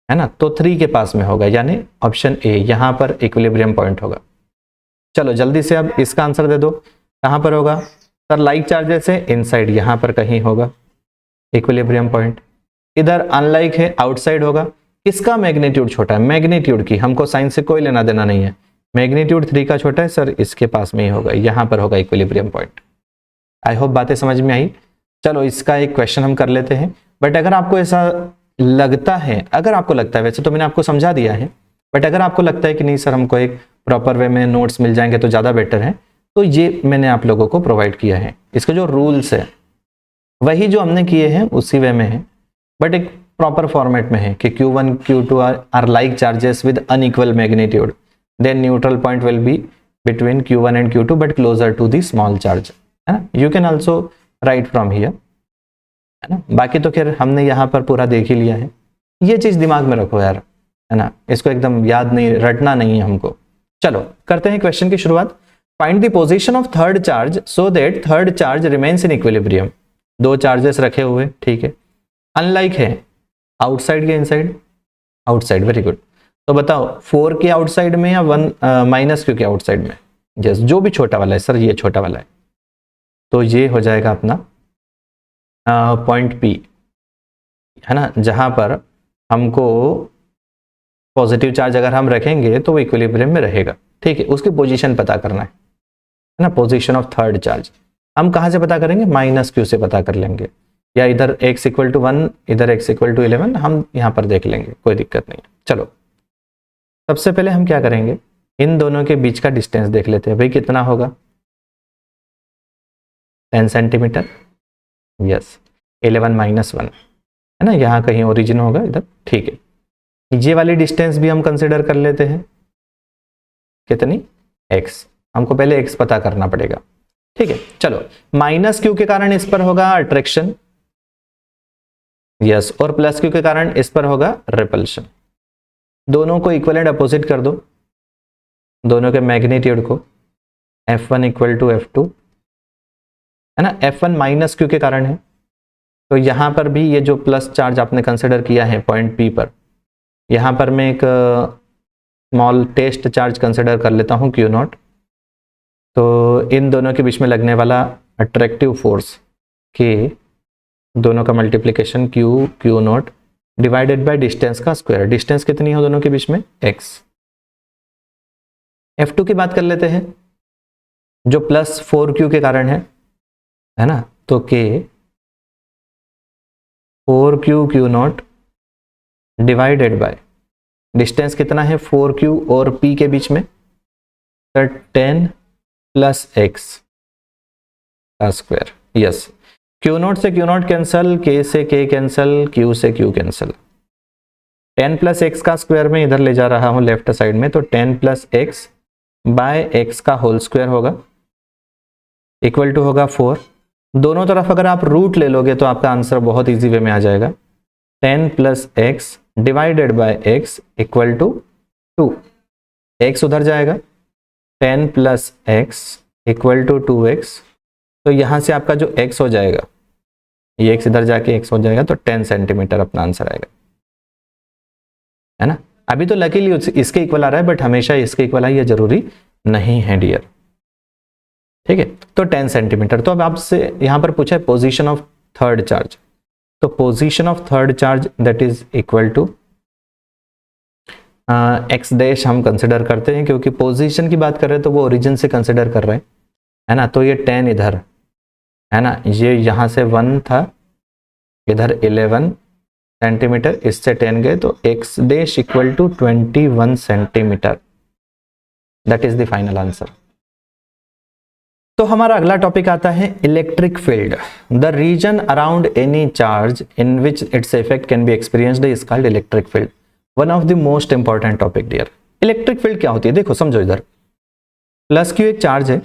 है ना, तो 3 के पास में होगा, यानी ऑप्शन ए यहां पर इक्विलिब्रियम पॉइंट होगा। चलो जल्दी से अब इसका आंसर दे दो, कहां पर होगा सर, लाइक चार्जेस है इनसाइड, यहां पर कहीं होगा इक्विलिब्रियम पॉइंट। इधर अनलाइक है आउटसाइड होगा। किसका मैग्नीट्यूड छोटा है, मैग्नीट्यूड की, हमको साइन से कोई लेना देना नहीं है, मैग्नीट्यूड 3 का छोटा है सर, इसके पास में ही होगा, यहां पर होगा इक्विलिब्रियम पॉइंट। आई होप बातें समझ में आई। चलो इसका एक क्वेश्चन हम कर लेते हैं, बट अगर आपको ऐसा लगता है, अगर आपको लगता है, वैसे तो मैंने आपको समझा दिया है, बट अगर आपको लगता है कि नहीं सर हमको एक प्रॉपर वे में नोट्स मिल जाएंगे तो ज़्यादा बेटर है, तो ये मैंने आप लोगों को प्रोवाइड किया है। इसके जो रूल्स है वही जो हमने किए हैं उसी वे में है, बट एक प्रॉपर फॉर्मेट में है कि Q1 Q2 are like charges with unequal magnitude, then neutral point will be between Q1 and Q2 but closer to the small charge, है ना। You can also write from here, है ना। बाकी तो खैर हमने यहाँ पर पूरा देख ही लिया है, ये चीज दिमाग में रखो यार, है ना, इसको एकदम याद नहीं, रटना नहीं है हमको। चलो करते हैं क्वेश्चन की शुरुआत। Find the position of third charge so that third charge remains in equilibrium. दो चार्जेस रखे हुए, ठीक है, अनलाइक है, आउटसाइड के इनसाइड, आउटसाइड, वेरी गुड। तो बताओ 4 के आउटसाइड में या 1 माइनस Q के आउटसाइड में, यस, जो भी छोटा वाला है सर, ये छोटा वाला है, तो ये हो जाएगा अपना पॉइंट P, है ना, जहां पर हमको पॉजिटिव चार्ज अगर हम रखेंगे तो वो इक्विलिब्रियम में रहेगा, ठीक है। उसकी पोजीशन पता करना है ना, पोजीशन ऑफ थर्ड चार्ज हम कहां से पता करेंगे, -Q से पता कर लेंगे, या इधर x = 1 इधर x = 11, हम यहां पर देख लेंगे, कोई दिक्कत नहीं है। चलो सबसे पहले हम क्या करेंगे, इन दोनों के बीच का डिस्टेंस देख लेते हैं, भाई कितना होगा, 10 सेंटीमीटर, यस, 11 - 1, है ना, यहाँ कहीं ओरिजिन होगा इधर, ठीक है। ये वाली डिस्टेंस भी हम कंसिडर कर लेते हैं, कितनी, x, हमको पहले x पता करना पड़ेगा, ठीक है। चलो -Q के कारण इस पर होगा अट्रैक्शन, यस, और +Q के कारण इस पर होगा रिपल्शन। दोनों को इक्वल एंड अपोजिट कर दो, दोनों के मैग्नीट्यूड को, F1 = F2, है ना, F1 -Q के कारण है, तो यहां पर भी ये जो प्लस चार्ज आपने कंसिडर किया है पॉइंट P पर, यहां पर मैं एक स्मॉल टेस्ट चार्ज कंसिडर कर लेता हूं Q0। तो इन दोनों के बीच में लगने वाला अट्रैक्टिव फोर्स के दोनों का multiplication Q0 divided by distance का स्क्वायर, डिस्टेंस कितनी है दोनों के बीच में, x। F2 की बात कर लेते हैं, जो +4Q के कारण है ना, तो K 4Q Q0 divided by distance कितना है 4Q और P के बीच में, 10 + x का स्क्वायर, यस। Q0 से Q0 कैंसल, K से K कैंसल, Q से Q कैंसल, 10 + x का स्क्वायर में इधर ले जा रहा हूं लेफ्ट साइड में, तो 10 + x बाय x का होल स्क्वायर होगा, इक्वल टू होगा 4। दोनों तरफ अगर आप रूट ले लोगे तो आपका आंसर बहुत इजी वे में आ जाएगा, 10 + x divided by x equal to 2, x उधर जाएगा, 10 + x इक्वल टू 2x, तो यहां से आपका जो x हो जाएगा, ये x इधर जाके x हो जाएगा, तो 10 सेंटीमीटर अपना आंसर आएगा, है ना। अभी तो लकीली इसके इक्वल आ रहा है, बट हमेशा इसके इक्वल आए ये जरूरी नहीं है डियर, ठीक है। तो 10 सेंटीमीटर। तो अब आपसे यहां पर पूछा है पोजीशन ऑफ थर्ड चार्ज, तो position of third charge that is equal to x dash हम कंसिडर करते हैं, क्योंकि पोजीशन की बात कर रहे हैं तो वो ओरिजिन से कंसिडर कर रहे हैं, है ना। तो ये 10 इधर, है ना, ये यहां से 1 था, इधर 11 सेंटीमीटर, इससे 10 गए, तो x dash equal to 21 centimetre, that is the final answer. तो हमारा अगला टॉपिक आता है electric field. The region around any charge in which its effect can be experienced is called electric field, one of the most important topic dear. Electric field क्या होती है, देखो समझो, इधर +Q एक चार्ज है,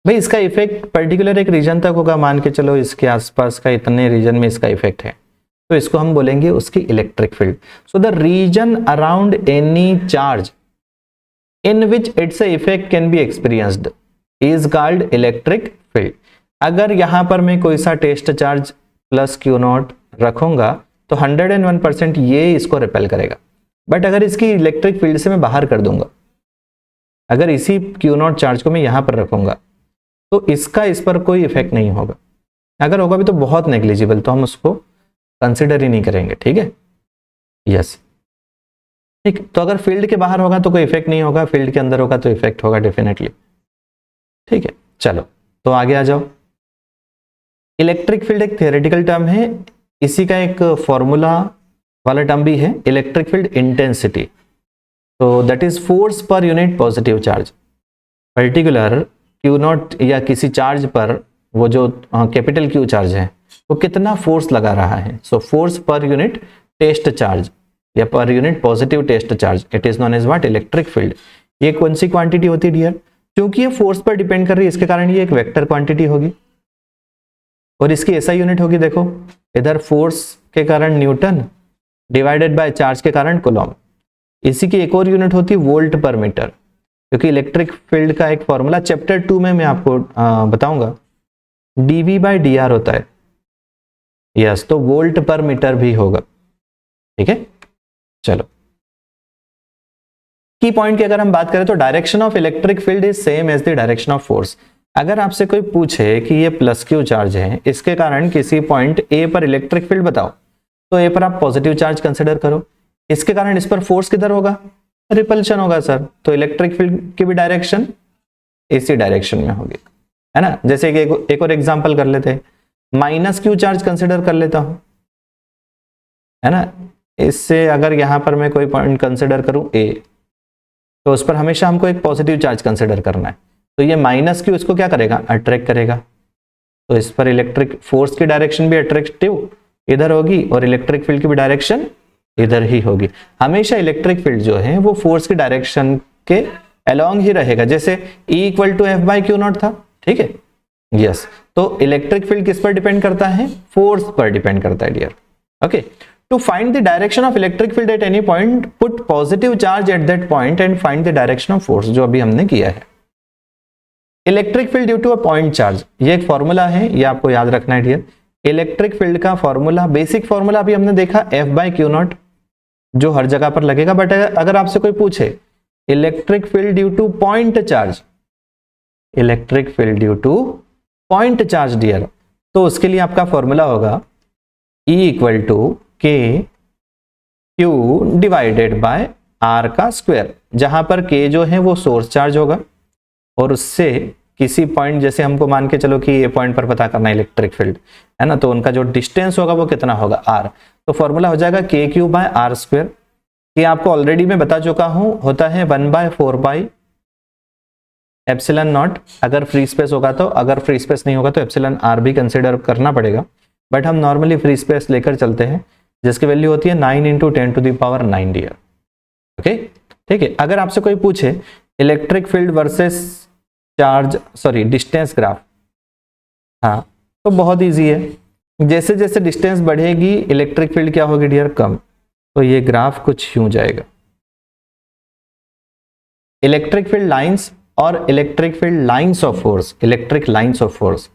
भाई इसका इफेक्ट पर्टिकुलर एक रीजन तक होगा, मान के चलो इसके आसपास का इतने रीजन में इसका इफेक्ट है, तो इसको हम बोलेंगे उसकी electric field. So the region around any charge in which its effect can be experienced is called electric field. अगर यहां पर मैं कोई सा test charge plus Q naught रखूंगा तो 101% ये इसको रिपेल करेगा। बट अगर इसकी इलेक्ट्रिक फील्ड से मैं बाहर कर दूंगा, अगर इसी क्यू नॉट चार्ज को मैं यहां पर रखूंगा तो इसका इस पर कोई इफेक्ट नहीं होगा। अगर होगा भी तो बहुत नेग्लिजिबल, तो हम उसको कंसिडर ही नहीं करेंगे। ठीक है, यस ठीक। तो अगर फील्ड के बाहर होगा तो कोई इफेक्ट नहीं होगा, फील्ड के अंदर होगा तो इफेक्ट होगा डेफिनेटली। ठीक है, चलो तो आगे आ जाओ। इलेक्ट्रिक फील्ड एक थियोरेटिकल टर्म है, इसी का एक फॉर्मूला वाला टर्म भी है, इलेक्ट्रिक फील्ड इंटेंसिटी। तो that is force per unit positive charge. Particular Q not या किसी चार्ज पर वो जो कैपिटल क्यू चार्ज है वो कितना फोर्स लगा रहा है। So force per unit test charge या per unit positive test charge, it is known as what, electric field. ये कौन सी क्वांटिटी होती है डियर? क्योंकि ये फोर्स पर डिपेंड कर रही है, इसके कारण ये एक वेक्टर क्वांटिटी होगी और इसकी ऐसा यूनिट होगी, देखो इधर फोर्स के कारण न्यूटन डिवाइडेड बाय चार्ज के कारण कूलॉम। इसी की एक और यूनिट होती है वोल्ट पर मीटर, क्योंकि इलेक्ट्रिक फील्ड का एक फॉर्मूला चैप्टर 2 में मैं आपको बताऊंगा, dV/dr होता है। यस, तो वोल्ट पर मीटर भी होगा। ठीक है, चलो की पॉइंट की अगर हम बात करें तो direction of electric field is same as the direction of force. अगर आपसे कोई पूछे कि ये प्लस क्यू चार्ज है, इसके कारण किसी पॉइंट ए पर इलेक्ट्रिक फील्ड बताओ, तो ए पर आप पॉजिटिव चार्ज कंसिडर करो, इसके कारण इस पर फोर्स किधर होगा? रिपल्शन होगा सर। तो इलेक्ट्रिक फील्ड की भी डायरेक्शन इसी डायरेक्शन में होगी, है ना। जैसे कि एक और एग्जांपल कर लेते हैं, माइनस क्यू चार्ज कंसिडर कर लेता हूं, है ना। इससे अगर यहां पर मैं कोई पॉइंट कंसिडर करूं ए, तो उस पर हमेशा हमको एक पॉजिटिव चार्ज कंसिडर करना है। तो ये माइनस क्यू इसको क्या करेगा? अट्रैक्ट करेगा। तो इस पर इलेक्ट्रिक फोर्स की डायरेक्शन भी अट्रैक्टिव इधर होगी और इलेक्ट्रिक फील्ड की भी डायरेक्शन इधर ही होगी। हमेशा इलेक्ट्रिक फील्ड जो है वो फोर्स की डायरेक्शन के अलोंग ही रहेगा, जैसे E = F/Q0 था। ठीक है, यस। तो इलेक्ट्रिक फील्ड किस पर डिपेंड करता है? फोर्स पर डिपेंड करता है dear. Okay, to find the direction of electric field at any point, put positive charge at that point and find the direction of force, जो अभी हमने किया है। Electric field due to a point charge, ये एक फॉर्मूला है, ये आपको याद रखना है डियर। इलेक्ट्रिक फील्ड का फॉर्मूला, बेसिक फॉर्मूला अभी हमने देखा F/Q0, जो हर जगह पर लगेगा। बट अगर आपसे कोई पूछे electric field due to point charge, electric field due to point charge dear, तो उसके लिए आपका फॉर्मूला होगा E = KQ divided by R का स्क्वायर, जहां पर K जो है वो सोर्स चार्ज होगा और उससे किसी पॉइंट, जैसे हमको मान के चलो कि ये पॉइंट पर पता करना है इलेक्ट्रिक फील्ड, है ना, तो उनका जो डिस्टेंस होगा वो कितना होगा? R। तो फॉर्मूला हो जाएगा KQ/R²। ये आपको ऑलरेडी मैं बता चुका हूं, होता है 1/4πε0। अगर फ्री स्पेस होगा तो, अगर फ्री स्पेस नहीं होगा तो εr भी कंसिडर करना पड़ेगा, बट हम नॉर्मली फ्री स्पेस लेकर चलते हैं, जिसकी वैल्यू होती है 9 × 10⁹ डियर। ओके, ठीक है। अगर आपसे कोई पूछे electric field versus charge, sorry distance graph, हाँ, तो बहुत इजी है। जैसे जैसे डिस्टेंस बढ़ेगी इलेक्ट्रिक फील्ड क्या होगी डियर? कम। तो ये ग्राफ कुछ यूं जाएगा, इलेक्ट्रिक फील्ड लाइंस और electric field lines of force, electric lines of force,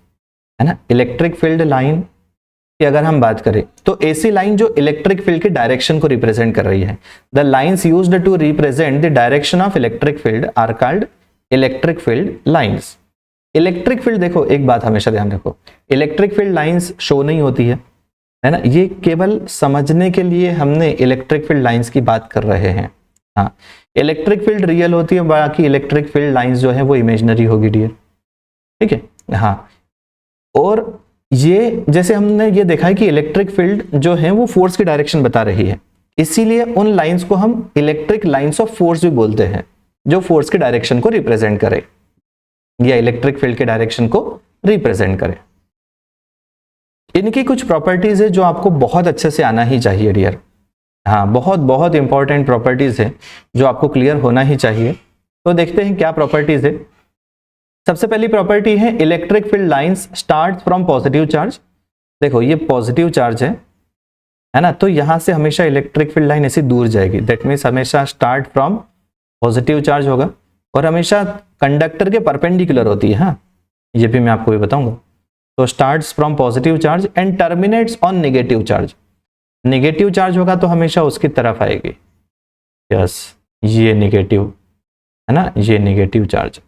है ना। इलेक्ट्रिक फील्ड लाइन की अगर हम बात करें तो ऐसी लाइन जो इलेक्ट्रिक फील्ड की डायरेक्शन को रिप्रेजेंट कर रही है, the lines used to represent the direction of electric field are called electric field lines. Electric field, देखो एक बात हमेशा ध्यान रखो, इलेक्ट्रिक फील्ड लाइंस शो नहीं होती है ना, ये केवल समझने के लिए हमने इलेक्ट्रिक फील्ड लाइंस की बात कर रहे हैं। हाँ, इलेक्ट्रिक फील्ड रियल होती है, बाकी इलेक्ट्रिक फील्ड लाइंस जो है वो इमेजिनरी होगी डियर। ठीक है, हाँ। और ये जैसे हमने ये देखा है कि इलेक्ट्रिक फील्ड जो है वो फोर्स की डायरेक्शन बता रही है, इसीलिए उन लाइंस को हम इलेक्ट्रिक लाइंस ऑफ फोर्स भी बोलते हैं, जो फोर्स की डायरेक्शन को रिप्रेजेंट करे या इलेक्ट्रिक फील्ड के डायरेक्शन को रिप्रेजेंट करे। इनकी कुछ प्रॉपर्टीज है जो आपको बहुत अच्छे से आना ही चाहिए डियर। हाँ, बहुत बहुत इंपॉर्टेंट प्रॉपर्टीज है जो आपको क्लियर होना ही चाहिए। तो देखते हैं क्या प्रॉपर्टीज है। सबसे पहली प्रॉपर्टी है electric field lines start from positive charge. देखो ये पॉजिटिव चार्ज है ना, तो यहां से हमेशा इलेक्ट्रिक फील्ड लाइन ऐसी दूर जाएगी, दैट मीन्स हमेशा स्टार्ट फ्रॉम पॉजिटिव चार्ज होगा और हमेशा कंडक्टर के परपेंडिकुलर होती है। हाँ, ये भी मैं आपको भी बताऊंगा। तो starts from positive charge and terminates on negative charge. Negative charge होगा तो हमेशा उसकी तरफ आएगी। यस, ये नेगेटिव है ना, ये नेगेटिव चार्ज।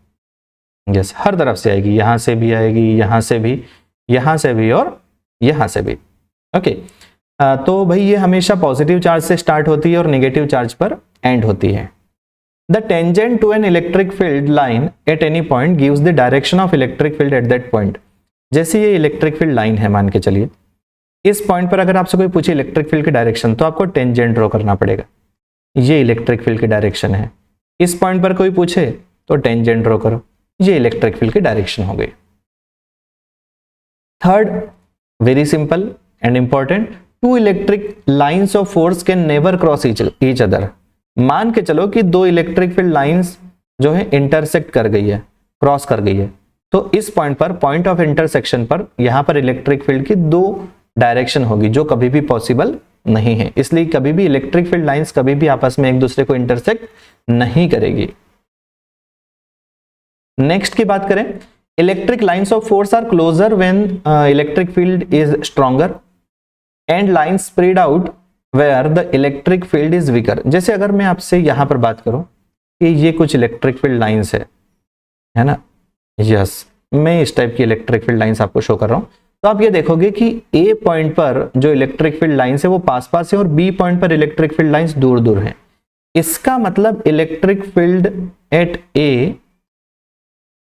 यस, हर तरफ से आएगी, यहां से भी आएगी, यहां से भी, यहां से भी और यहां से भी। ओके, तो भाई ये हमेशा पॉजिटिव चार्ज से स्टार्ट होती है और नेगेटिव चार्ज पर एंड होती है। The tangent to an electric field line at any point gives the direction of electric field at that point. जैसे ये इलेक्ट्रिक फील्ड लाइन है, मान के चलिए, इस पॉइंट पर अगर आपसे कोई पूछे इलेक्ट्रिक फील्ड की डायरेक्शन, तो आपको टेंजेंट ड्रॉ करना पड़ेगा। ये इलेक्ट्रिक फील्ड की डायरेक्शन है। इस पॉइंट पर कोई पूछे तो टेंजेंट ड्रॉ करो, ये इलेक्ट्रिक फील्ड की डायरेक्शन हो गई। Third, very simple and important, two electric lines of force can never cross each other. मान के चलो कि दो इलेक्ट्रिक फील्ड लाइंस जो है इंटरसेक्ट कर गई है, क्रॉस कर गई है, तो इस पॉइंट पर, पॉइंट ऑफ इंटरसेक्शन पर, यहां पर इलेक्ट्रिक फील्ड की दो डायरेक्शन होगी जो कभी भी पॉसिबल नहीं है। इसलिए कभी भी इलेक्ट्रिक फील्ड लाइंस कभी भी आपस में एक दूसरे को इंटरसेक्ट नहीं करेगी। नेक्स्ट की बात करें, electric lines of force are closer when electric field is stronger and lines spread out where the electric field is weaker. जैसे अगर मैं आपसे यहां पर बात करूं कि ये कुछ इलेक्ट्रिक फील्ड लाइंस है ना, यस, मैं इस टाइप की इलेक्ट्रिक फील्ड लाइंस आपको शो कर रहा हूं, तो आप ये देखोगे कि ए पॉइंट पर जो इलेक्ट्रिक फील्ड लाइंस है वो पास पास है और बी पॉइंट पर इलेक्ट्रिक फील्ड लाइंस दूर दूर हैं। इसका मतलब electric field at A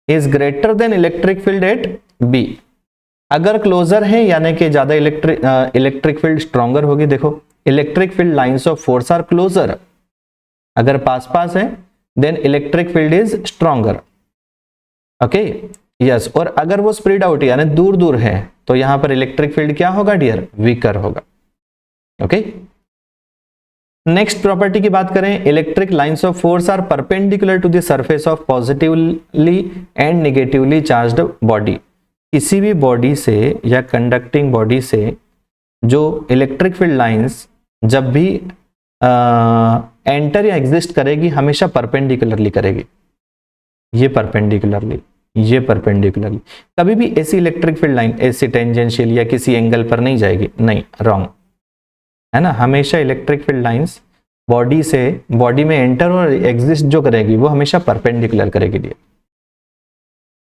is greater than electric field at B. अगर क्लोजर है यानी कि ज्यादा इलेक्ट्रिक फील्ड स्ट्रॉन्गर होगी। देखो, electric field lines of force are closer, अगर पास पास है then electric field is stronger. Okay, yes, और अगर वो स्प्रेड आउट यानी दूर दूर है तो यहां पर इलेक्ट्रिक फील्ड क्या होगा डियर, वीकर होगा। ओके, नेक्स्ट प्रॉपर्टी की बात करें, electric lines of force are perpendicular to the surface of positively and negatively charged body. किसी भी बॉडी से या कंडक्टिंग बॉडी से जो इलेक्ट्रिक फील्ड लाइंस जब भी एंटर या एग्जिस्ट करेगी, हमेशा परपेंडिकुलरली करेगी। ये परपेंडिकुलरली, ये परपेंडिकुलरली, कभी भी ऐसी इलेक्ट्रिक फील्ड लाइन ऐसी टेंजेंशियल या किसी एंगल पर नहीं जाएगी, नहीं, रॉन्ग है ना। हमेशा इलेक्ट्रिक फील्ड लाइंस बॉडी से, बॉडी में एंटर और एग्जिस्ट जो करेगी वो हमेशा परपेंडिकुलर करेगी।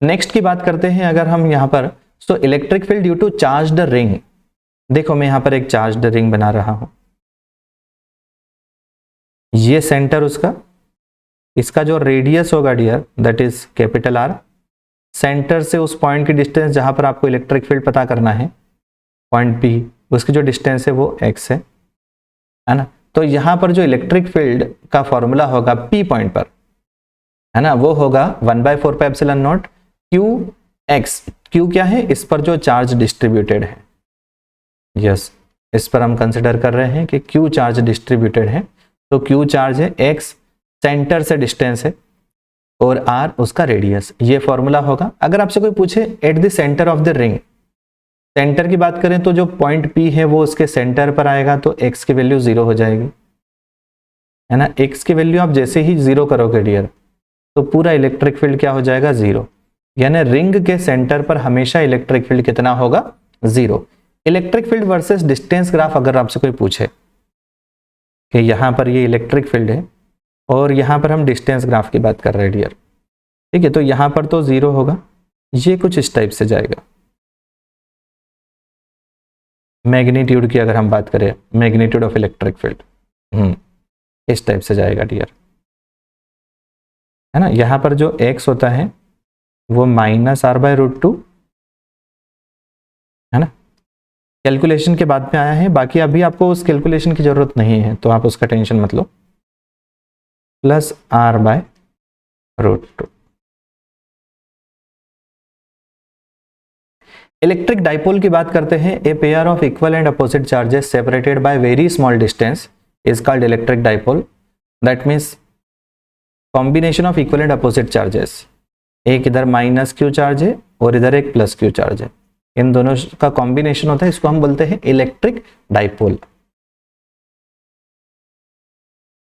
नेक्स्ट की बात करते हैं अगर हम यहां पर, so electric field due to charged ring. देखो मैं यहां पर एक चार्ज्ड रिंग बना रहा हूं, ये सेंटर उसका, इसका जो रेडियस होगा dear that is capital R. Centre से उस पॉइंट की डिस्टेंस जहां पर आपको इलेक्ट्रिक फील्ड पता करना है, पॉइंट पी, उसकी जो डिस्टेंस है वो x है ना। तो यहां पर जो इलेक्ट्रिक फील्ड का फॉर्मूला होगा पी पॉइंट पर, है ना, वो होगा 1/4πε0 qx। q क्या है, इस पर जो चार्ज डिस्ट्रीब्यूटेड है। यस, इस पर हम कंसिडर कर रहे हैं कि q चार्ज डिस्ट्रीब्यूटेड है, तो q चार्ज है, x सेंटर से डिस्टेंस है और r उसका रेडियस। ये फॉर्मूला होगा। अगर आपसे कोई पूछे at the centre of the ring, centre की बात करें तो जो पॉइंट P है वो उसके सेंटर पर आएगा, तो x की वैल्यू 0 हो जाएगी, है ना। x की वैल्यू आप जैसे ही 0 करोगे डियर, तो पूरा इलेक्ट्रिक फील्ड क्या हो जाएगा, 0। यानी रिंग के सेंटर पर हमेशा इलेक्ट्रिक फील्ड कितना होगा, 0। Electric field versus distance graph अगर आपसे कोई पूछे कि यहां पर ये इलेक्ट्रिक फील्ड है और यहां पर हम डिस्टेंस ग्राफ की बात कर रहे हैं डियर, ठीक है, तो यहां पर तो 0 होगा, ये कुछ इस टाइप से जाएगा। मैग्नीट्यूड की अगर हम बात करें, मैग्नीट्यूड ऑफ इलेक्ट्रिक फील्ड इस टाइप से जाएगा डियर, है ना। यहां पर जो x होता है वो -r/√2, है ना। कैलकुलेशन के बाद में आया है, बाकी अभी आपको उस कैलकुलेशन की जरूरत नहीं है तो आप उसका टेंशन मत लो, +r/√2। इलेक्ट्रिक डाइपोल की बात करते हैं, a pair of equal and opposite charges separated by very small distance is called electric dipole. That means combination of equal and opposite charges, एक इधर -q चार्ज है और इधर एक +q चार्ज है, इन दोनों का कॉम्बिनेशन होता है, इसको हम बोलते हैं electric dipole.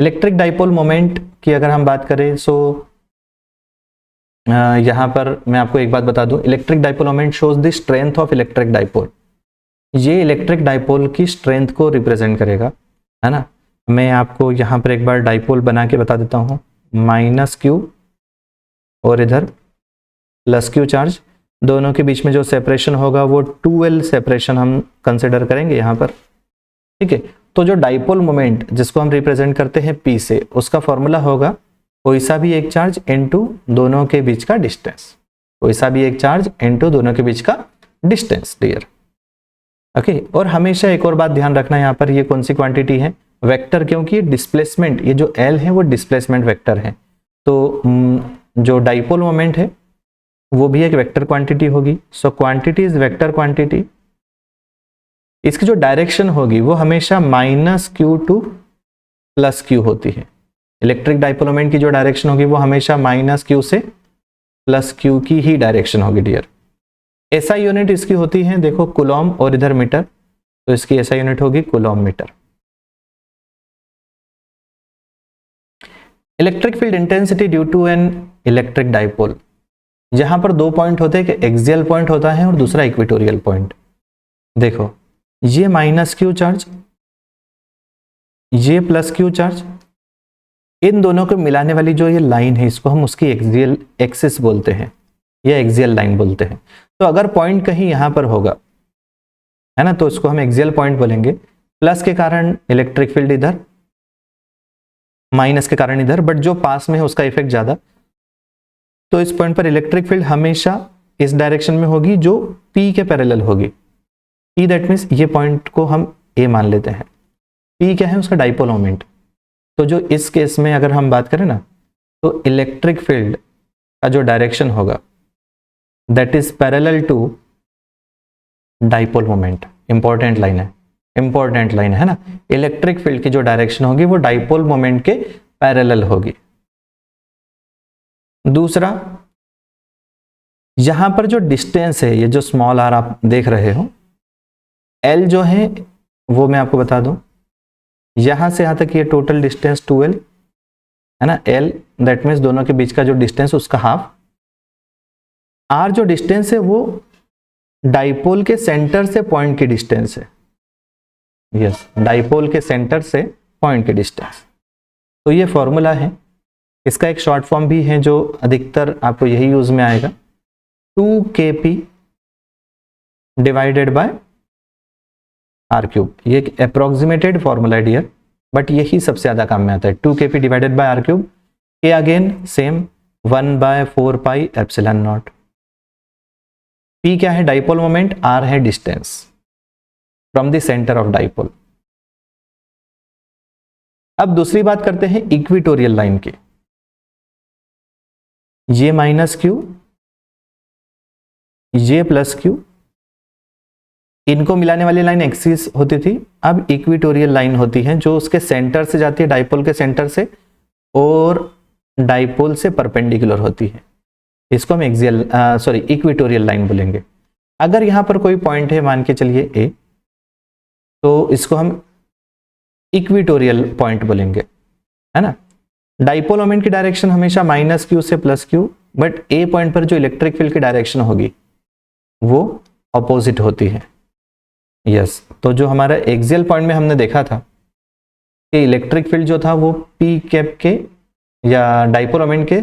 Electric dipole moment की अगर हम बात करें, सो यहाँ पर मैं आपको एक बात बता दूं, electric dipole moment shows the strength of electric dipole. ये इलेक्ट्रिक डाइपोल की स्ट्रेंथ को रिप्रेजेंट करेगा, है ना। मैं आपको यहाँ पर एक बार डाइपोल बना के बता देता हूँ, -q और इधर +q चार्ज, दोनों के बीच में जो सेपरेशन होगा वो 2l सेपरेशन हम कंसिडर करेंगे यहाँ पर, ठीक है। तो जो डाइपोल मोमेंट जिसको हम रिप्रेजेंट करते हैं p से, उसका फॉर्मूला होगा कोई सा भी एक चार्ज इनटू दोनों के बीच का डिस्टेंस, कोई सा भी एक चार्ज इनटू दोनों के बीच का डिस्टेंस डियर, ओके। और हमेशा एक और बात ध्यान रखना, यहाँ पर ये कौन सी क्वांटिटी है, वेक्टर, क्योंकि डिस्प्लेसमेंट, ये जो l है वो डिस्प्लेसमेंट वेक्टर है। तो जो डाइपोल मोमेंट है वो भी एक वेक्टर क्वांटिटी होगी। So quantity is vector quantity. इसकी जो डायरेक्शन होगी वो हमेशा -q टू +q होती है। इलेक्ट्रिक डाइपोल मोमेंट की जो डायरेक्शन होगी वो हमेशा -q से +q की ही डायरेक्शन होगी डियर। एसआई यूनिट इसकी होती है, देखो कूलॉम और इधर मीटर, तो इसकी एसआई यूनिट होगी coulomb metre. Electric field intensity due to an electric dipole, यहां पर दो पॉइंट होते हैं, कि एक्सियल पॉइंट होता है और दूसरा इक्वेटोरियल पॉइंट। देखो ये -q चार्ज, ये +q चार्ज, इन दोनों को मिलाने वाली जो ये लाइन है इसको हम उसकी एक्सियल एक्सिस बोलते हैं या एक्सियल लाइन बोलते हैं। तो अगर पॉइंट कहीं यहां पर होगा, है ना, तो इसको हम एक्सियल पॉइंट बोलेंगे। प्लस के कारण इलेक्ट्रिक फील्ड इधर, माइनस के कारण इधर, बट जो पास में है उसका इफेक्ट ज्यादा। तो इस पॉइंट पर इलेक्ट्रिक फील्ड हमेशा इस डायरेक्शन में होगी जो P के पैरेलल होगी। P दैट मीन्स ये पॉइंट को हम A मान लेते हैं। P क्या है, उसका डाइपोल मोमेंट। तो जो इस केस में अगर हम बात करें ना, तो इलेक्ट्रिक फील्ड का जो डायरेक्शन होगा that is parallel to dipole moment. Important line है, इंपॉर्टेंट लाइन है ना। इलेक्ट्रिक फील्ड की जो डायरेक्शन होगी वो डाइपोल मोमेंट के पैरेलल होगी। दूसरा, यहां पर जो डिस्टेंस है, ये जो स्मॉल r आप देख रहे हो, L जो है वो मैं आपको बता दूं, यहां से यहां तक ये टोटल डिस्टेंस 2l है ना। L दैट मीन्स दोनों के बीच का जो डिस्टेंस उसका हाफ। R जो डिस्टेंस है वो डाइपोल के सेंटर से पॉइंट की डिस्टेंस है। यस, डाइपोल के सेंटर से पॉइंट की डिस्टेंस। तो ये फॉर्मूला है, इसका एक शॉर्ट फॉर्म भी है जो अधिकतर आपको यही यूज में आएगा, 2kp डिवाइडेड बाय r³। ये एक अप्रोक्सीमेटेड फॉर्मूला है डियर, बट यही सबसे ज्यादा काम में आता है। 2kp डिवाइडेड बाय r³, के again same 1/4 pi epsilon not. p क्या है, डाइपोल मोमेंट, r है distance from the centre of dipole. अब दूसरी बात करते हैं इक्वेटोरियल लाइन की। ये -q, ये +q, इनको मिलाने वाली लाइन एक्सिस होती थी। अब इक्वेटोरियल लाइन होती है जो उसके सेंटर से जाती है, डाइपोल के सेंटर से, और डाइपोल से परपेंडिकुलर होती है। इसको हम इक्वेटोरियल लाइन बोलेंगे। अगर यहां पर कोई पॉइंट है, मान के चलिए A, तो इसको हम इक्वेटोरियल पॉइंट बोलेंगे, है ना। डाइपोल मोमेंट की डायरेक्शन हमेशा -q से +q, बट A पॉइंट पर जो इलेक्ट्रिक फील्ड की डायरेक्शन होगी वो ऑपोजिट होती है। यस, तो जो हमारा एक्सियल पॉइंट में हमने देखा था कि इलेक्ट्रिक फील्ड जो था वो P कैप के या डाइपोल मोमेंट के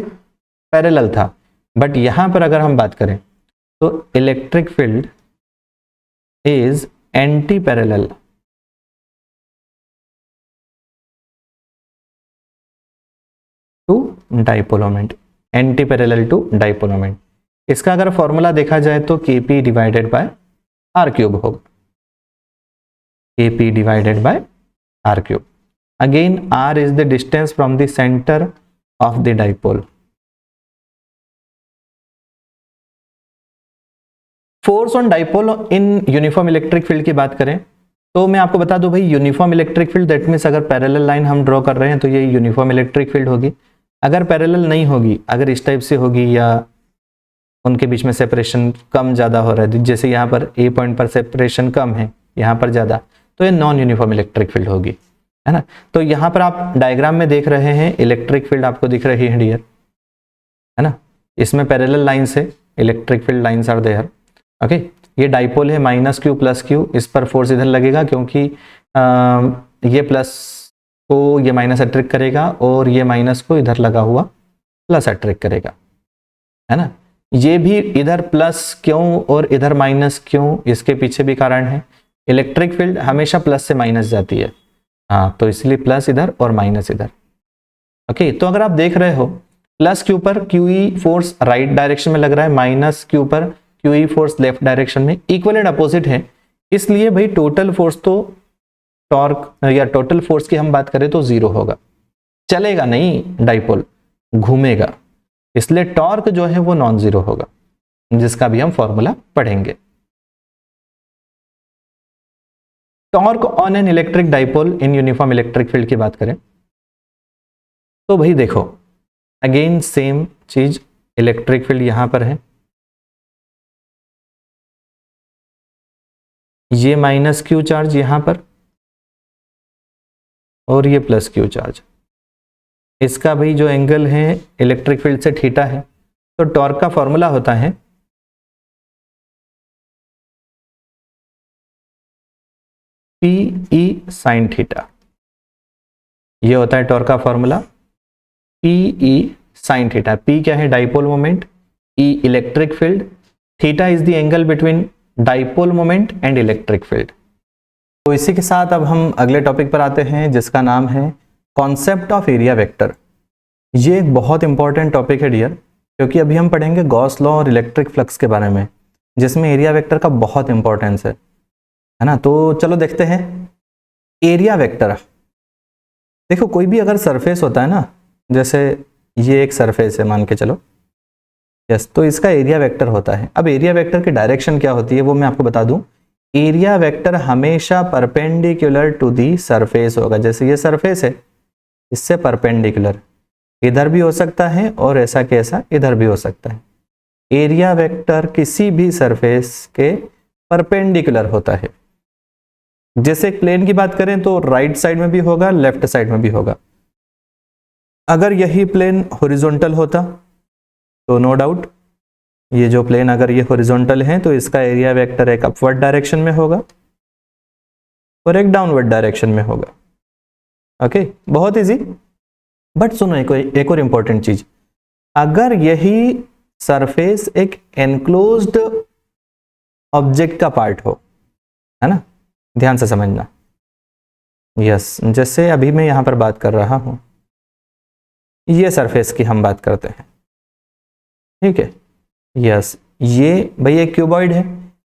पैरेलल था, बट यहां पर अगर हम बात करें तो electric field is anti parallel to dipole moment, anti parallel to dipole moment. इसका अगर फॉर्मूला देखा जाए तो kp डिवाइडेड बाय r³ होगा, kp divided by r³। Again r is the distance from the centre of the dipole. Force on dipole in uniform electric field की बात करें तो मैं आपको बता दूं भाई, uniform electric field that means अगर पैरेलल लाइन हम ड्रॉ कर रहे हैं तो ये यूनिफॉर्म इलेक्ट्रिक फील्ड होगी। अगर पैरेलल नहीं होगी, अगर इस टाइप से होगी या उनके बीच में सेपरेशन कम ज़्यादा हो रहा है, जैसे यहाँ पर A पॉइंट पर सेपरेशन कम है, यहाँ पर ज़्यादा, तो ये नॉन यूनिफॉर्म इलेक्ट्रिक फील्ड होगी, है ना। तो यहाँ पर आप डायग्राम में देख रहे हैं इलेक्ट्रिक फील्ड आपको दिख रही है डियर, है ना। इसमें पैरेलल लाइंस है, electric field lines are there. Okay, ये डाइपोल है -q प्लस q, इस पर फोर्स इधर लगेगा क्योंकि ये प्लस को ये माइनस अट्रैक्ट करेगा और ये माइनस को इधर लगा हुआ प्लस अट्रैक्ट करेगा, है ना। ये भी इधर प्लस क्यों और इधर माइनस क्यों, इसके पीछे भी कारण है। इलेक्ट्रिक फील्ड हमेशा प्लस से माइनस जाती है, हाँ, तो इसलिए प्लस इधर और माइनस इधर। ओके, तो अगर आप देख रहे हो प्लस क्यू पर QE फोर्स राइट डायरेक्शन में लग रहा है, माइनस क्यू पर QE फोर्स लेफ्ट डायरेक्शन में, इक्वल एंड अपोजिट है, इसलिए भाई टोटल फोर्स तो टॉर्क या टोटल फोर्स की हम बात करें तो 0 होगा, चलेगा नहीं, डाइपोल घूमेगा, इसलिए टॉर्क जो है वो नॉन जीरो होगा, जिसका भी हम फॉर्मूला पढ़ेंगे। Torque on an electric dipole in uniform electric field की बात करें तो भाई देखो, अगेन सेम चीज, इलेक्ट्रिक फील्ड यहां पर है, ये माइनस क्यू चार्ज यहां पर और ये प्लस क्यू चार्ज, इसका भाई जो एंगल है इलेक्ट्रिक फील्ड से थीटा है, तो टॉर्क का फॉर्मूला होता है PE साइन थीटा, ये होता है टॉर्क का formula PE sine theta. P क्या है, dipole moment, E electric field, theta is the angle between dipole moment and electric field. तो इसी के साथ अब हम अगले टॉपिक पर आते हैं जिसका नाम है कॉन्सेप्ट ऑफ एरिया वेक्टर। ये एक बहुत इंपॉर्टेंट टॉपिक है डियर, क्योंकि अभी हम पढ़ेंगे गॉस लॉ और इलेक्ट्रिक फ्लक्स के बारे में, जिसमें एरिया वेक्टर का बहुत इंपॉर्टेंस है ना। तो चलो देखते हैं एरिया वेक्टर। देखो, कोई भी अगर सरफेस होता है ना, जैसे ये एक सरफेस है मान के चलो, यस, तो इसका एरिया वेक्टर होता है। अब एरिया वेक्टर की डायरेक्शन क्या होती है वो मैं आपको बता दूं। एरिया वेक्टर हमेशा परपेंडिकुलर टू दी सरफेस होगा। जैसे ये सरफेस है, इससे परपेंडिकुलर इधर भी हो सकता है और ऐसा के ऐसा इधर भी हो सकता है। एरिया वेक्टर किसी भी सरफेस के परपेंडिकुलर होता है। जैसे एक प्लेन की बात करें तो राइट साइड में भी होगा, लेफ्ट साइड में भी होगा। अगर यही प्लेन हॉरिजॉन्टल होता तो नो डाउट, ये जो प्लेन अगर ये हॉरिजॉन्टल है तो इसका एरिया वेक्टर एक अपवर्ड डायरेक्शन में होगा और एक डाउनवर्ड डायरेक्शन में होगा। ओके, बहुत इजी। बट सुनो एक और इंपॉर्टेंट चीज, अगर यही सरफेस एक एनक्लोज्ड ऑब्जेक्ट का पार्ट हो, है ना, ध्यान से समझना। यस, जैसे अभी मैं यहां पर बात कर रहा हूं, ये सरफेस की हम बात करते हैं, ठीक है। यस, ये भाई एक क्यूबॉइड है,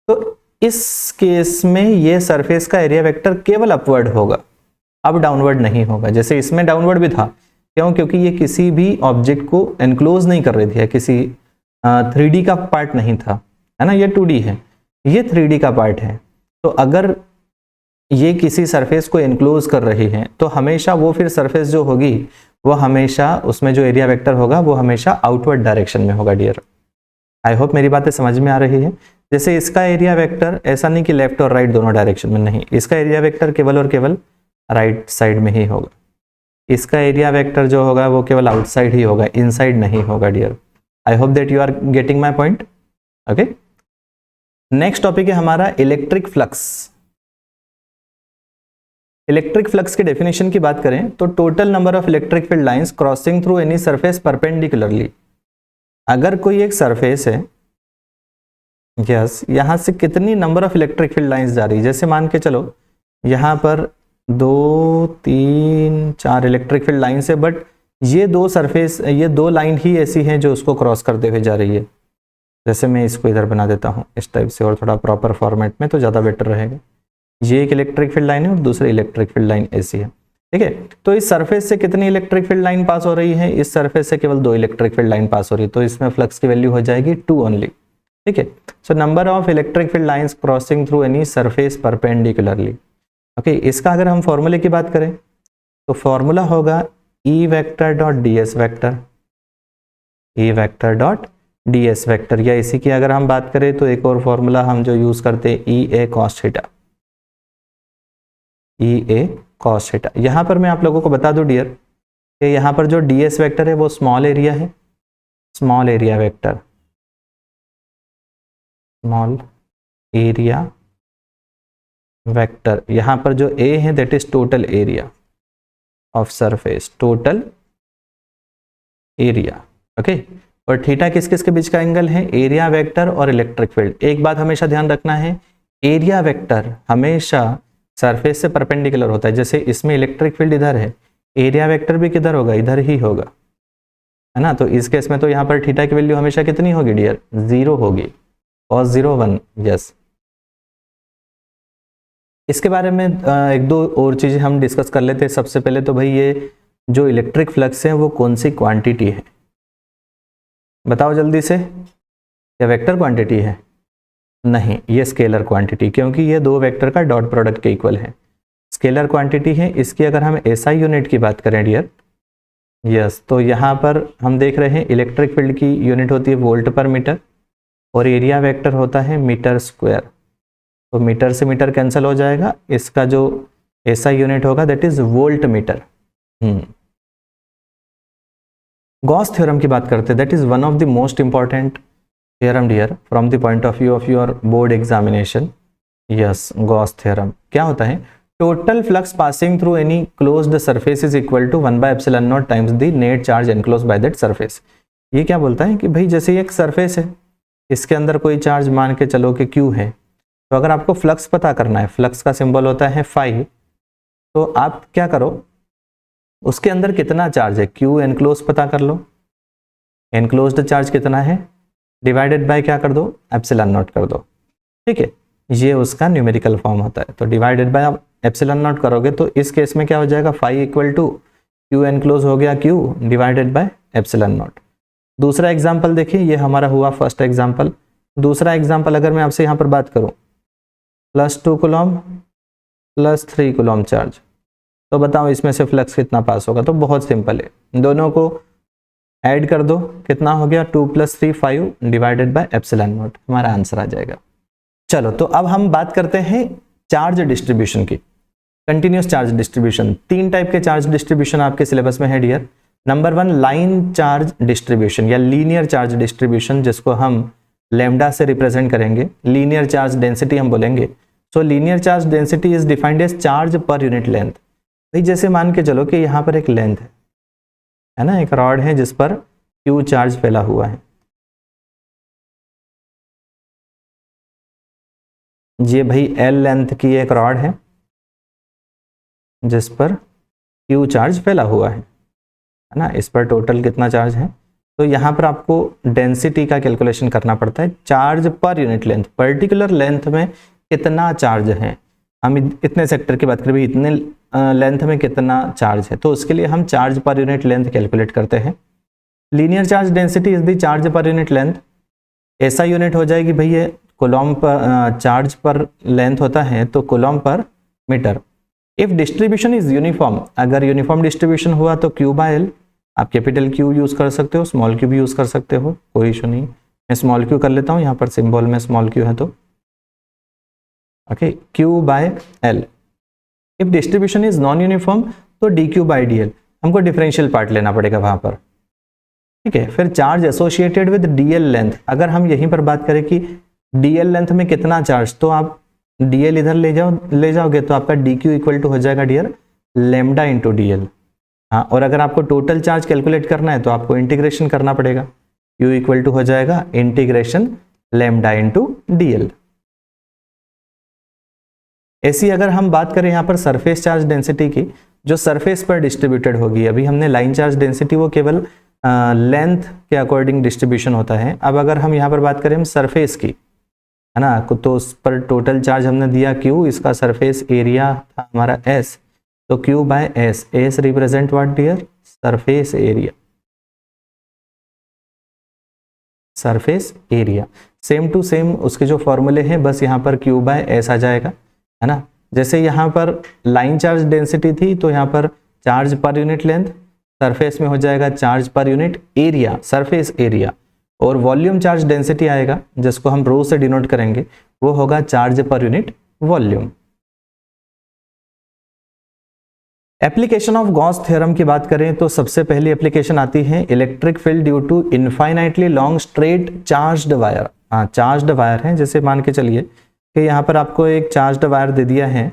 तो इस केस में ये सरफेस का एरिया वेक्टर केवल अपवर्ड होगा, अब डाउनवर्ड नहीं होगा। जैसे इसमें डाउनवर्ड भी था, क्यों, क्योंकि ये किसी भी ऑब्जेक्ट को एनक्लोज नहीं कर रही थी, किसी 3D का पार्ट नहीं था, है ना। ये 2D है, ये 3D का पार्ट है। तो अगर ये किसी सरफेस को एनक्लोज कर रही है तो हमेशा वो फिर सरफेस जो होगी वो हमेशा उसमें जो एरिया वेक्टर होगा वो हमेशा आउटवर्ड डायरेक्शन में होगा डियर। आई होप मेरी बातें समझ में आ रही है। जैसे इसका एरिया वेक्टर ऐसा नहीं कि लेफ्ट और राइट दोनों डायरेक्शन में, नहीं, इसका एरिया वेक्टर केवल और केवल राइट साइड में ही होगा। इसका एरिया वेक्टर जो होगा वो केवल आउटसाइड ही होगा, इनसाइड नहीं होगा dear. I hope that you are getting my point. Okay, next topic है हमारा इलेक्ट्रिक फ्लक्स। इलेक्ट्रिक फ्लक्स की डेफिनेशन की बात करें तो total number of electric field lines crossing through any surface perpendicularly. अगर कोई एक सरफेस है, यस, यहां से कितनी number of electric field lines जा रही है, जैसे मान के चलो यहां पर 2, 3, 4 इलेक्ट्रिक फील्ड लाइंस है, बट ये दो सरफेस, ये दो लाइन ही ऐसी हैं जो उसको क्रॉस करते हुए जा रही है। जैसे मैं इसको इधर बना देता हूँ इस टाइप से, और थोड़ा प्रॉपर फॉर्मेट में तो ज़्यादा बेटर रहेगा। ये एक इलेक्ट्रिक फील्ड लाइन है और दूसरी इलेक्ट्रिक फील्ड लाइन ऐसी है, ठीक है। तो इस सरफेस से कितनी इलेक्ट्रिक फील्ड लाइन पास हो रही है, इस सरफेस से केवल 2 इलेक्ट्रिक फील्ड लाइन पास हो रही है, तो इसमें फ्लक्स की वैल्यू हो जाएगी 2 ओनली, ठीक है। So number of electric field lines crossing through any surface perpendicularly. Okay, इसका अगर हम फॉर्मूले की बात करें तो फॉर्मूला होगा E vector dot ds vector, E vector dot ds vector, या इसी की अगर हम बात करें तो एक और फॉर्मूला हम जो यूज करते हैं EA cos theta, EA cos theta. यहां पर मैं आप लोगों को बता दूं डियर कि यहां पर जो ds वेक्टर है वो स्मॉल एरिया है, small area vector, small area vector. यहाँ पर जो ए है that is total area of surface, total area. Okay, और थीटा किस किस के बीच का एंगल है? एरिया वेक्टर और इलेक्ट्रिक फील्ड। एक बात हमेशा ध्यान रखना है, एरिया वेक्टर हमेशा सरफेस से परपेंडिकुलर होता है। जैसे इसमें इलेक्ट्रिक फील्ड इधर है, एरिया वेक्टर भी किधर होगा? इधर ही होगा, है ना। तो इस केस में तो यहाँ पर थीटा की वैल्यू हमेशा कितनी होगी डियर? 0 होगी, cos 0 1। यस, इसके बारे में एक दो और चीजें हम डिस्कस कर लेते हैं। सबसे पहले तो भाई ये जो इलेक्ट्रिक फ्लक्स है वो कौन सी क्वांटिटी है? बताओ जल्दी से, क्या वेक्टर क्वांटिटी है? नहीं, ये स्केलर क्वांटिटी, क्योंकि ये दो वेक्टर का डॉट प्रोडक्ट के इक्वल है। स्केलर क्वांटिटी है। इसकी अगर हम एसआई यूनिट की बात करें डियर, यस, तो यहाँ पर हम देख रहे हैं इलेक्ट्रिक फील्ड की यूनिट होती है वोल्ट पर मीटर और एरिया वेक्टर होता है मीटर स्क्वायर। तो मीटर से मीटर कैंसिल हो जाएगा, इसका जो एसआई यूनिट होगा that is volt meter. Gauss theorem की बात करते हैं, that is one of the most important theorem dear from the point of view of your board examination. Yes, Gauss theorem क्या होता है? Total flux passing through any closed surface is equal to 1/ε0 times the net charge enclose by that surface. ये क्या बोलता है कि भाई जैसे ये एक सरफेस है, इसके अंदर कोई चार्ज मान के चलो कि Q है, तो अगर आपको फ्लक्स पता करना है, फ्लक्स का सिंबल होता है फाई, तो आप क्या करो, उसके अंदर कितना चार्ज है Q एनक्लोज पता कर लो। एनक्लोज्ड चार्ज कितना है, डिवाइडेड बाय क्या कर दो, ε0 कर दो। ठीक है, ये उसका न्यूमेरिकल फॉर्म होता है। तो डिवाइडेड बाय आप ε0 करोगे तो इस केस में क्या हो जाएगा, phi equal to Q enclose हो गया Q डिवाइडेड बाय ε0। दूसरा एग्जाम्पल देखिए, ये हमारा हुआ फर्स्ट एग्जाम्पल। दूसरा एग्जाम्पल अगर मैं आपसे यहाँ पर बात करूँ, +2 कूलम +3 कूलम चार्ज, तो बताओ इसमें से फ्लक्स कितना पास होगा? तो बहुत सिंपल है, दोनों को ऐड कर दो, कितना हो गया 2 + 3 5 डिवाइडेड बाय ε0, हमारा आंसर आ जाएगा। चलो, तो अब हम बात करते हैं चार्ज डिस्ट्रीब्यूशन की। कंटिन्यूस चार्ज डिस्ट्रीब्यूशन, 3 टाइप के चार्ज डिस्ट्रीब्यूशन आपके सिलेबस में है dear. Number 1 line charge distribution या लीनियर चार्ज डिस्ट्रीब्यूशन, जिसको हम लैम्डा से रिप्रेजेंट करेंगे, लीनियर चार्ज डेंसिटी हम बोलेंगे। So linear charge density is defined as charge per unit length. भाई जैसे मान के चलो कि यहाँ पर एक लेंथ है ना, एक रॉड है जिस पर Q चार्ज फैला हुआ है। ये भाई L लेंथ की एक रॉड है जिस पर Q चार्ज फैला हुआ है ना। इस पर टोटल कितना चार्ज है? तो यहाँ पर आपको डेंसिटी का कैलकुलेशन करना पड़ता है, charge per unit length, particular length में कितना चार्ज है। हम इतने सेक्टर की बात करें, इतने लेंथ में कितना चार्ज है, तो उसके लिए हम charge per unit length calculate करते हैं। Linear charge density is the charge per unit length. ऐसा यूनिट हो जाएगी भाई, ये कूलम पर चार्ज पर लेंथ होता है तो coulomb per metre. If distribution is uniform, अगर यूनिफॉर्म डिस्ट्रीब्यूशन हुआ तो Q/L, आप कैपिटल Q यूज कर सकते हो, स्मॉल q भी यूज कर सकते हो, कोई इशू नहीं। मैं स्मॉल q कर लेता हूँ, यहाँ पर सिंबल में स्मॉल q है तो okay, Q/L। If distribution is non uniform तो dQ/dl, हमको डिफरेंशियल पार्ट लेना पड़ेगा वहां पर। ठीक है, फिर charge associated with dl length, अगर हम यहीं पर बात करें कि dl लेंथ में कितना चार्ज, तो आप dl इधर ले जाओगे तो आपका dq इक्वल टू हो जाएगा डियर लैम्डा इंटू dl। हाँ, और अगर आपको टोटल चार्ज कैलकुलेट करना है तो आपको इंटीग्रेशन करना पड़ेगा, q इक्वल टू हो जाएगा इंटीग्रेशन लैम्डा इंटू dl। ऐसी अगर हम बात करें यहाँ पर सरफेस चार्ज डेंसिटी की, जो सरफेस पर डिस्ट्रीब्यूटेड होगी, अभी हमने लाइन चार्ज डेंसिटी वो केवल लेंथ के अकॉर्डिंग डिस्ट्रीब्यूशन होता है। अब अगर हम यहाँ पर बात करें हम सरफेस की, है ना, तो उस पर टोटल चार्ज हमने दिया Q, इसका सरफेस एरिया था हमारा S, तो Q/S, S represent what dear, surface area, surface area. Same to same उसके जो फॉर्मूले हैं, बस यहाँ पर Q/S आ जाएगा, है ना। जैसे यहाँ पर लाइन चार्ज डेंसिटी थी तो यहाँ पर charge per unit length, surface में हो जाएगा charge per unit area, surface area, और वॉल्यूम चार्ज डेंसिटी आएगा जिसको हम रो से डिनोट करेंगे, वो होगा charge per unit volume. Application of Gauss theorem की बात करें तो सबसे पहली एप्लीकेशन आती है electric field due to infinitely long straight charged wire. हाँ, चार्ज्ड वायर है, जैसे मान के चलिए कि यहाँ पर आपको एक चार्ज्ड वायर दे दिया है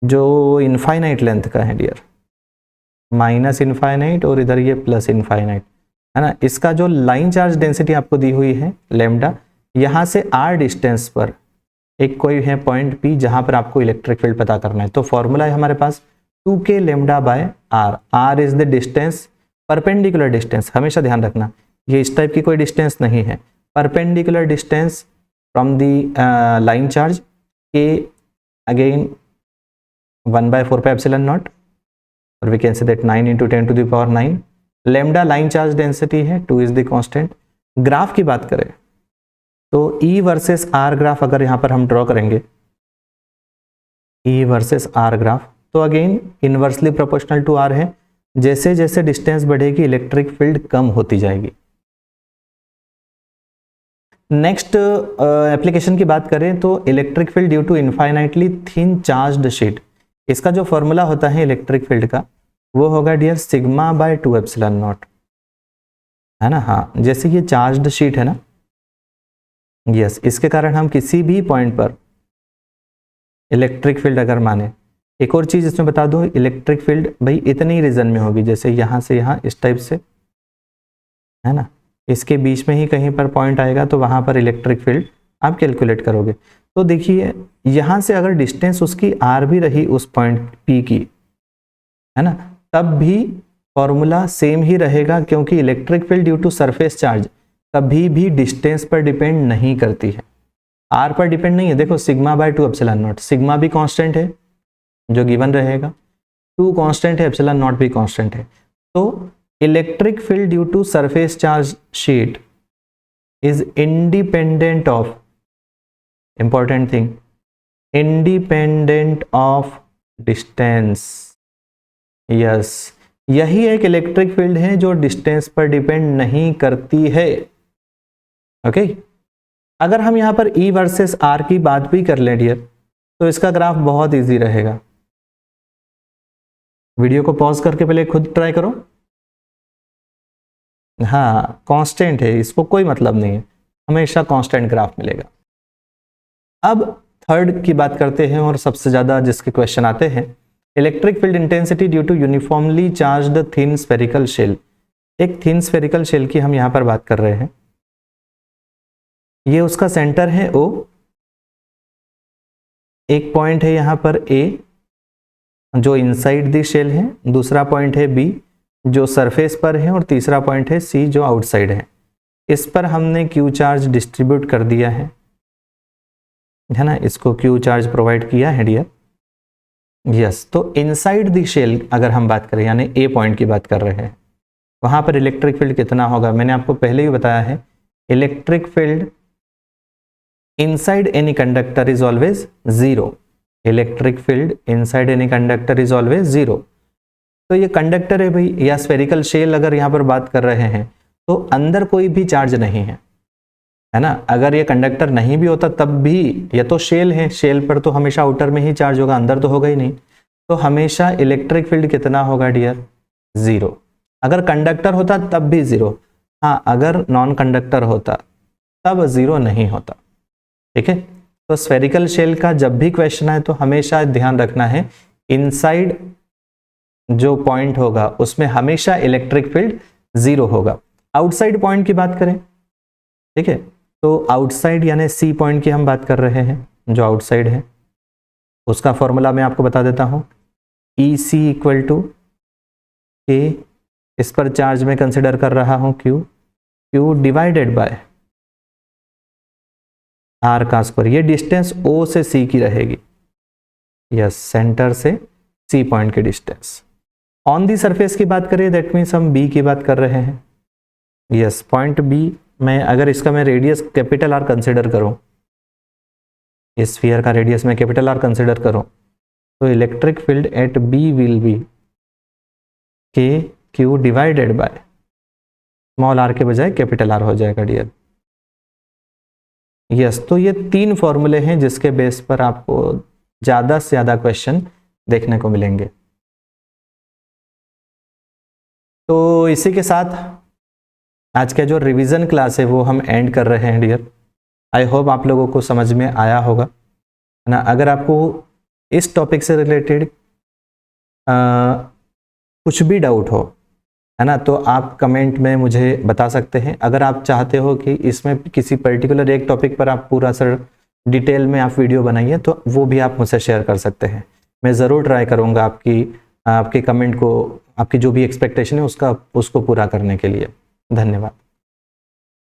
जो इनफाइनाइट लेंथ का है डियर, माइनस इनफाइनाइट और इधर ये प्लस इनफाइनाइट है ना। इसका जो लाइन चार्ज डेंसिटी आपको दी हुई है लैम्डा, यहाँ से आर डिस्टेंस पर एक कोई है पॉइंट पी जहां पर आपको इलेक्ट्रिक फील्ड पता करना है। तो फॉर्मूला है हमारे पास 2k lambda by R. R is the distance, perpendicular distance, हमेशा ध्यान रखना ये इस टाइप की कोई डिस्टेंस नहीं है, perpendicular distance from the line charge के अगेन 1/4 पाई एप्सिलॉन नॉट, और we can say that 9 × 10⁻⁹। Lambda line charge density है, 2 इज द कांस्टेंट। ग्राफ की बात करें तो E वर्सेस R ग्राफ अगर यहाँ पर हम ड्रॉ करेंगे, E वर्सेस R ग्राफ, तो again inversely proportional to R है। जैसे जैसे डिस्टेंस बढ़ेगी इलेक्ट्रिक फील्ड कम होती जाएगी। नेक्स्ट एप्लीकेशन की बात करें तो electric field due to infinitely thin charged sheet. इसका जो फॉर्मूला होता है इलेक्ट्रिक फील्ड का वो होगा dear sigma by 2 epsilon naught, है ना। हाँ, जैसे ये चार्ज्ड शीट है ना, यस, इसके कारण हम किसी भी पॉइंट पर इलेक्ट्रिक फील्ड अगर माने, एक और चीज इसमें बता दूं, इलेक्ट्रिक फील्ड भाई इतनी रीजन में होगी, जैसे यहां से यहां इस टाइप से, है ना, इसके बीच में ही कहीं पर पॉइंट आएगा तो वहां पर इलेक्ट्रिक फील्ड आप कैलकुलेट करोगे। तो देखिए यहां से अगर डिस्टेंस उसकी आर भी रही उस पॉइंट पी की, है ना, तब भी फॉर्मूला सेम ही रहेगा, क्योंकि electric field due to surface charge कभी भी डिस्टेंस पर डिपेंड नहीं करती है, आर पर डिपेंड नहीं है। देखो sigma by 2 epsilon not, sigma भी कांस्टेंट है जो गिवन रहेगा, 2 कांस्टेंट है, एप्सिलॉन नॉट भी कांस्टेंट है। तो electric field due to surface charge sheet is independent of, important thing, independent of distance. Yes, यही एक इलेक्ट्रिक फील्ड है जो डिस्टेंस पर डिपेंड नहीं करती है। ओके, अगर हम यहां पर E वर्सेस R की बात भी कर लें डियर, तो इसका ग्राफ बहुत इजी रहेगा। वीडियो को पॉज करके पहले खुद ट्राई करो। हाँ, कांस्टेंट है, इसको कोई मतलब नहीं है, हमेशा कांस्टेंट ग्राफ मिलेगा। अब थर्ड की बात करते हैं और सबसे ज्यादा जिसके क्वेश्चन आते हैं, electric field intensity due to uniformly charged thin spherical shell. एक थिन स्फेरिकल शेल की हम यहां पर बात कर रहे हैं, ये उसका सेंटर है O, एक पॉइंट है यहां पर A जो इनसाइड द शेल है, दूसरा पॉइंट है B जो सरफेस पर है, और तीसरा पॉइंट है C जो आउटसाइड है। इस पर हमने Q चार्ज डिस्ट्रीब्यूट कर दिया है ना, इसको Q चार्ज प्रोवाइड किया है डियर। यस, तो इनसाइड द शेल अगर हम बात करें, यानी A पॉइंट की बात कर रहे हैं, वहां पर इलेक्ट्रिक फील्ड कितना होगा, मैंने आपको पहले ही बताया है, electric field inside any conductor is always 0। Electric field inside any conductor is always 0। तो ये कंडक्टर है भाई, या स्फेरिकल शेल अगर यहाँ पर बात कर रहे हैं तो अंदर कोई भी चार्ज नहीं है ना। अगर ये कंडक्टर नहीं भी होता तब भी, ये तो शेल है, शेल पर तो हमेशा आउटर में ही चार्ज होगा, अंदर तो होगा ही नहीं। तो हमेशा इलेक्ट्रिक फील्ड कितना होगा डियर, 0। अगर कंडक्टर होता तब भी 0, हाँ अगर नॉन कंडक्टर होता तब 0 नहीं होता। ठीक है, तो स्फेरिकल शेल का जब भी क्वेश्चन आए तो हमेशा ध्यान रखना है, इनसाइड जो पॉइंट होगा उसमें हमेशा इलेक्ट्रिक फील्ड 0 होगा। आउटसाइड पॉइंट की बात करें, ठीक है, तो आउटसाइड यानी C पॉइंट की हम बात कर रहे हैं, जो आउटसाइड है उसका फॉर्मूला मैं आपको बता देता हूं, EC इक्वल टू K, इस पर चार्ज में कंसिडर कर रहा हूं Q डिवाइडेड बाय R का स्क्वायर। ये डिस्टेंस O से C की रहेगी, यस, सेंटर से C पॉइंट की डिस्टेंस। ऑन दी सरफेस की बात करें, दैट मीन्स हम B की बात कर रहे हैं, यस, पॉइंट B में अगर इसका मैं रेडियस कैपिटल R कंसिडर करूं, इस स्फीयर का रेडियस में कैपिटल R कंसिडर करूं, तो electric field eight B will be KQ divided by small r के बजाय कैपिटल R हो जाएगा डियर। यस, तो ये 3 फॉर्मूले हैं जिसके बेस पर आपको ज़्यादा से ज़्यादा क्वेश्चन देखने को मिलेंगे। तो इसी के साथ आज का जो रिवीजन क्लास है वो हम एंड कर रहे हैं डियर। आई होप आप लोगों को समझ में आया होगा, है ना। अगर आपको इस टॉपिक से रिलेटेड कुछ भी डाउट हो, है ना, तो आप कमेंट में मुझे बता सकते हैं। अगर आप चाहते हो कि इसमें किसी पर्टिकुलर एक टॉपिक पर आप पूरा सर डिटेल में आप वीडियो बनाइए, तो वो भी आप मुझसे शेयर कर सकते हैं। मैं ज़रूर ट्राई करूँगा आपके कमेंट को, आपकी जो भी एक्सपेक्टेशन है उसको पूरा करने के लिए। धन्यवाद।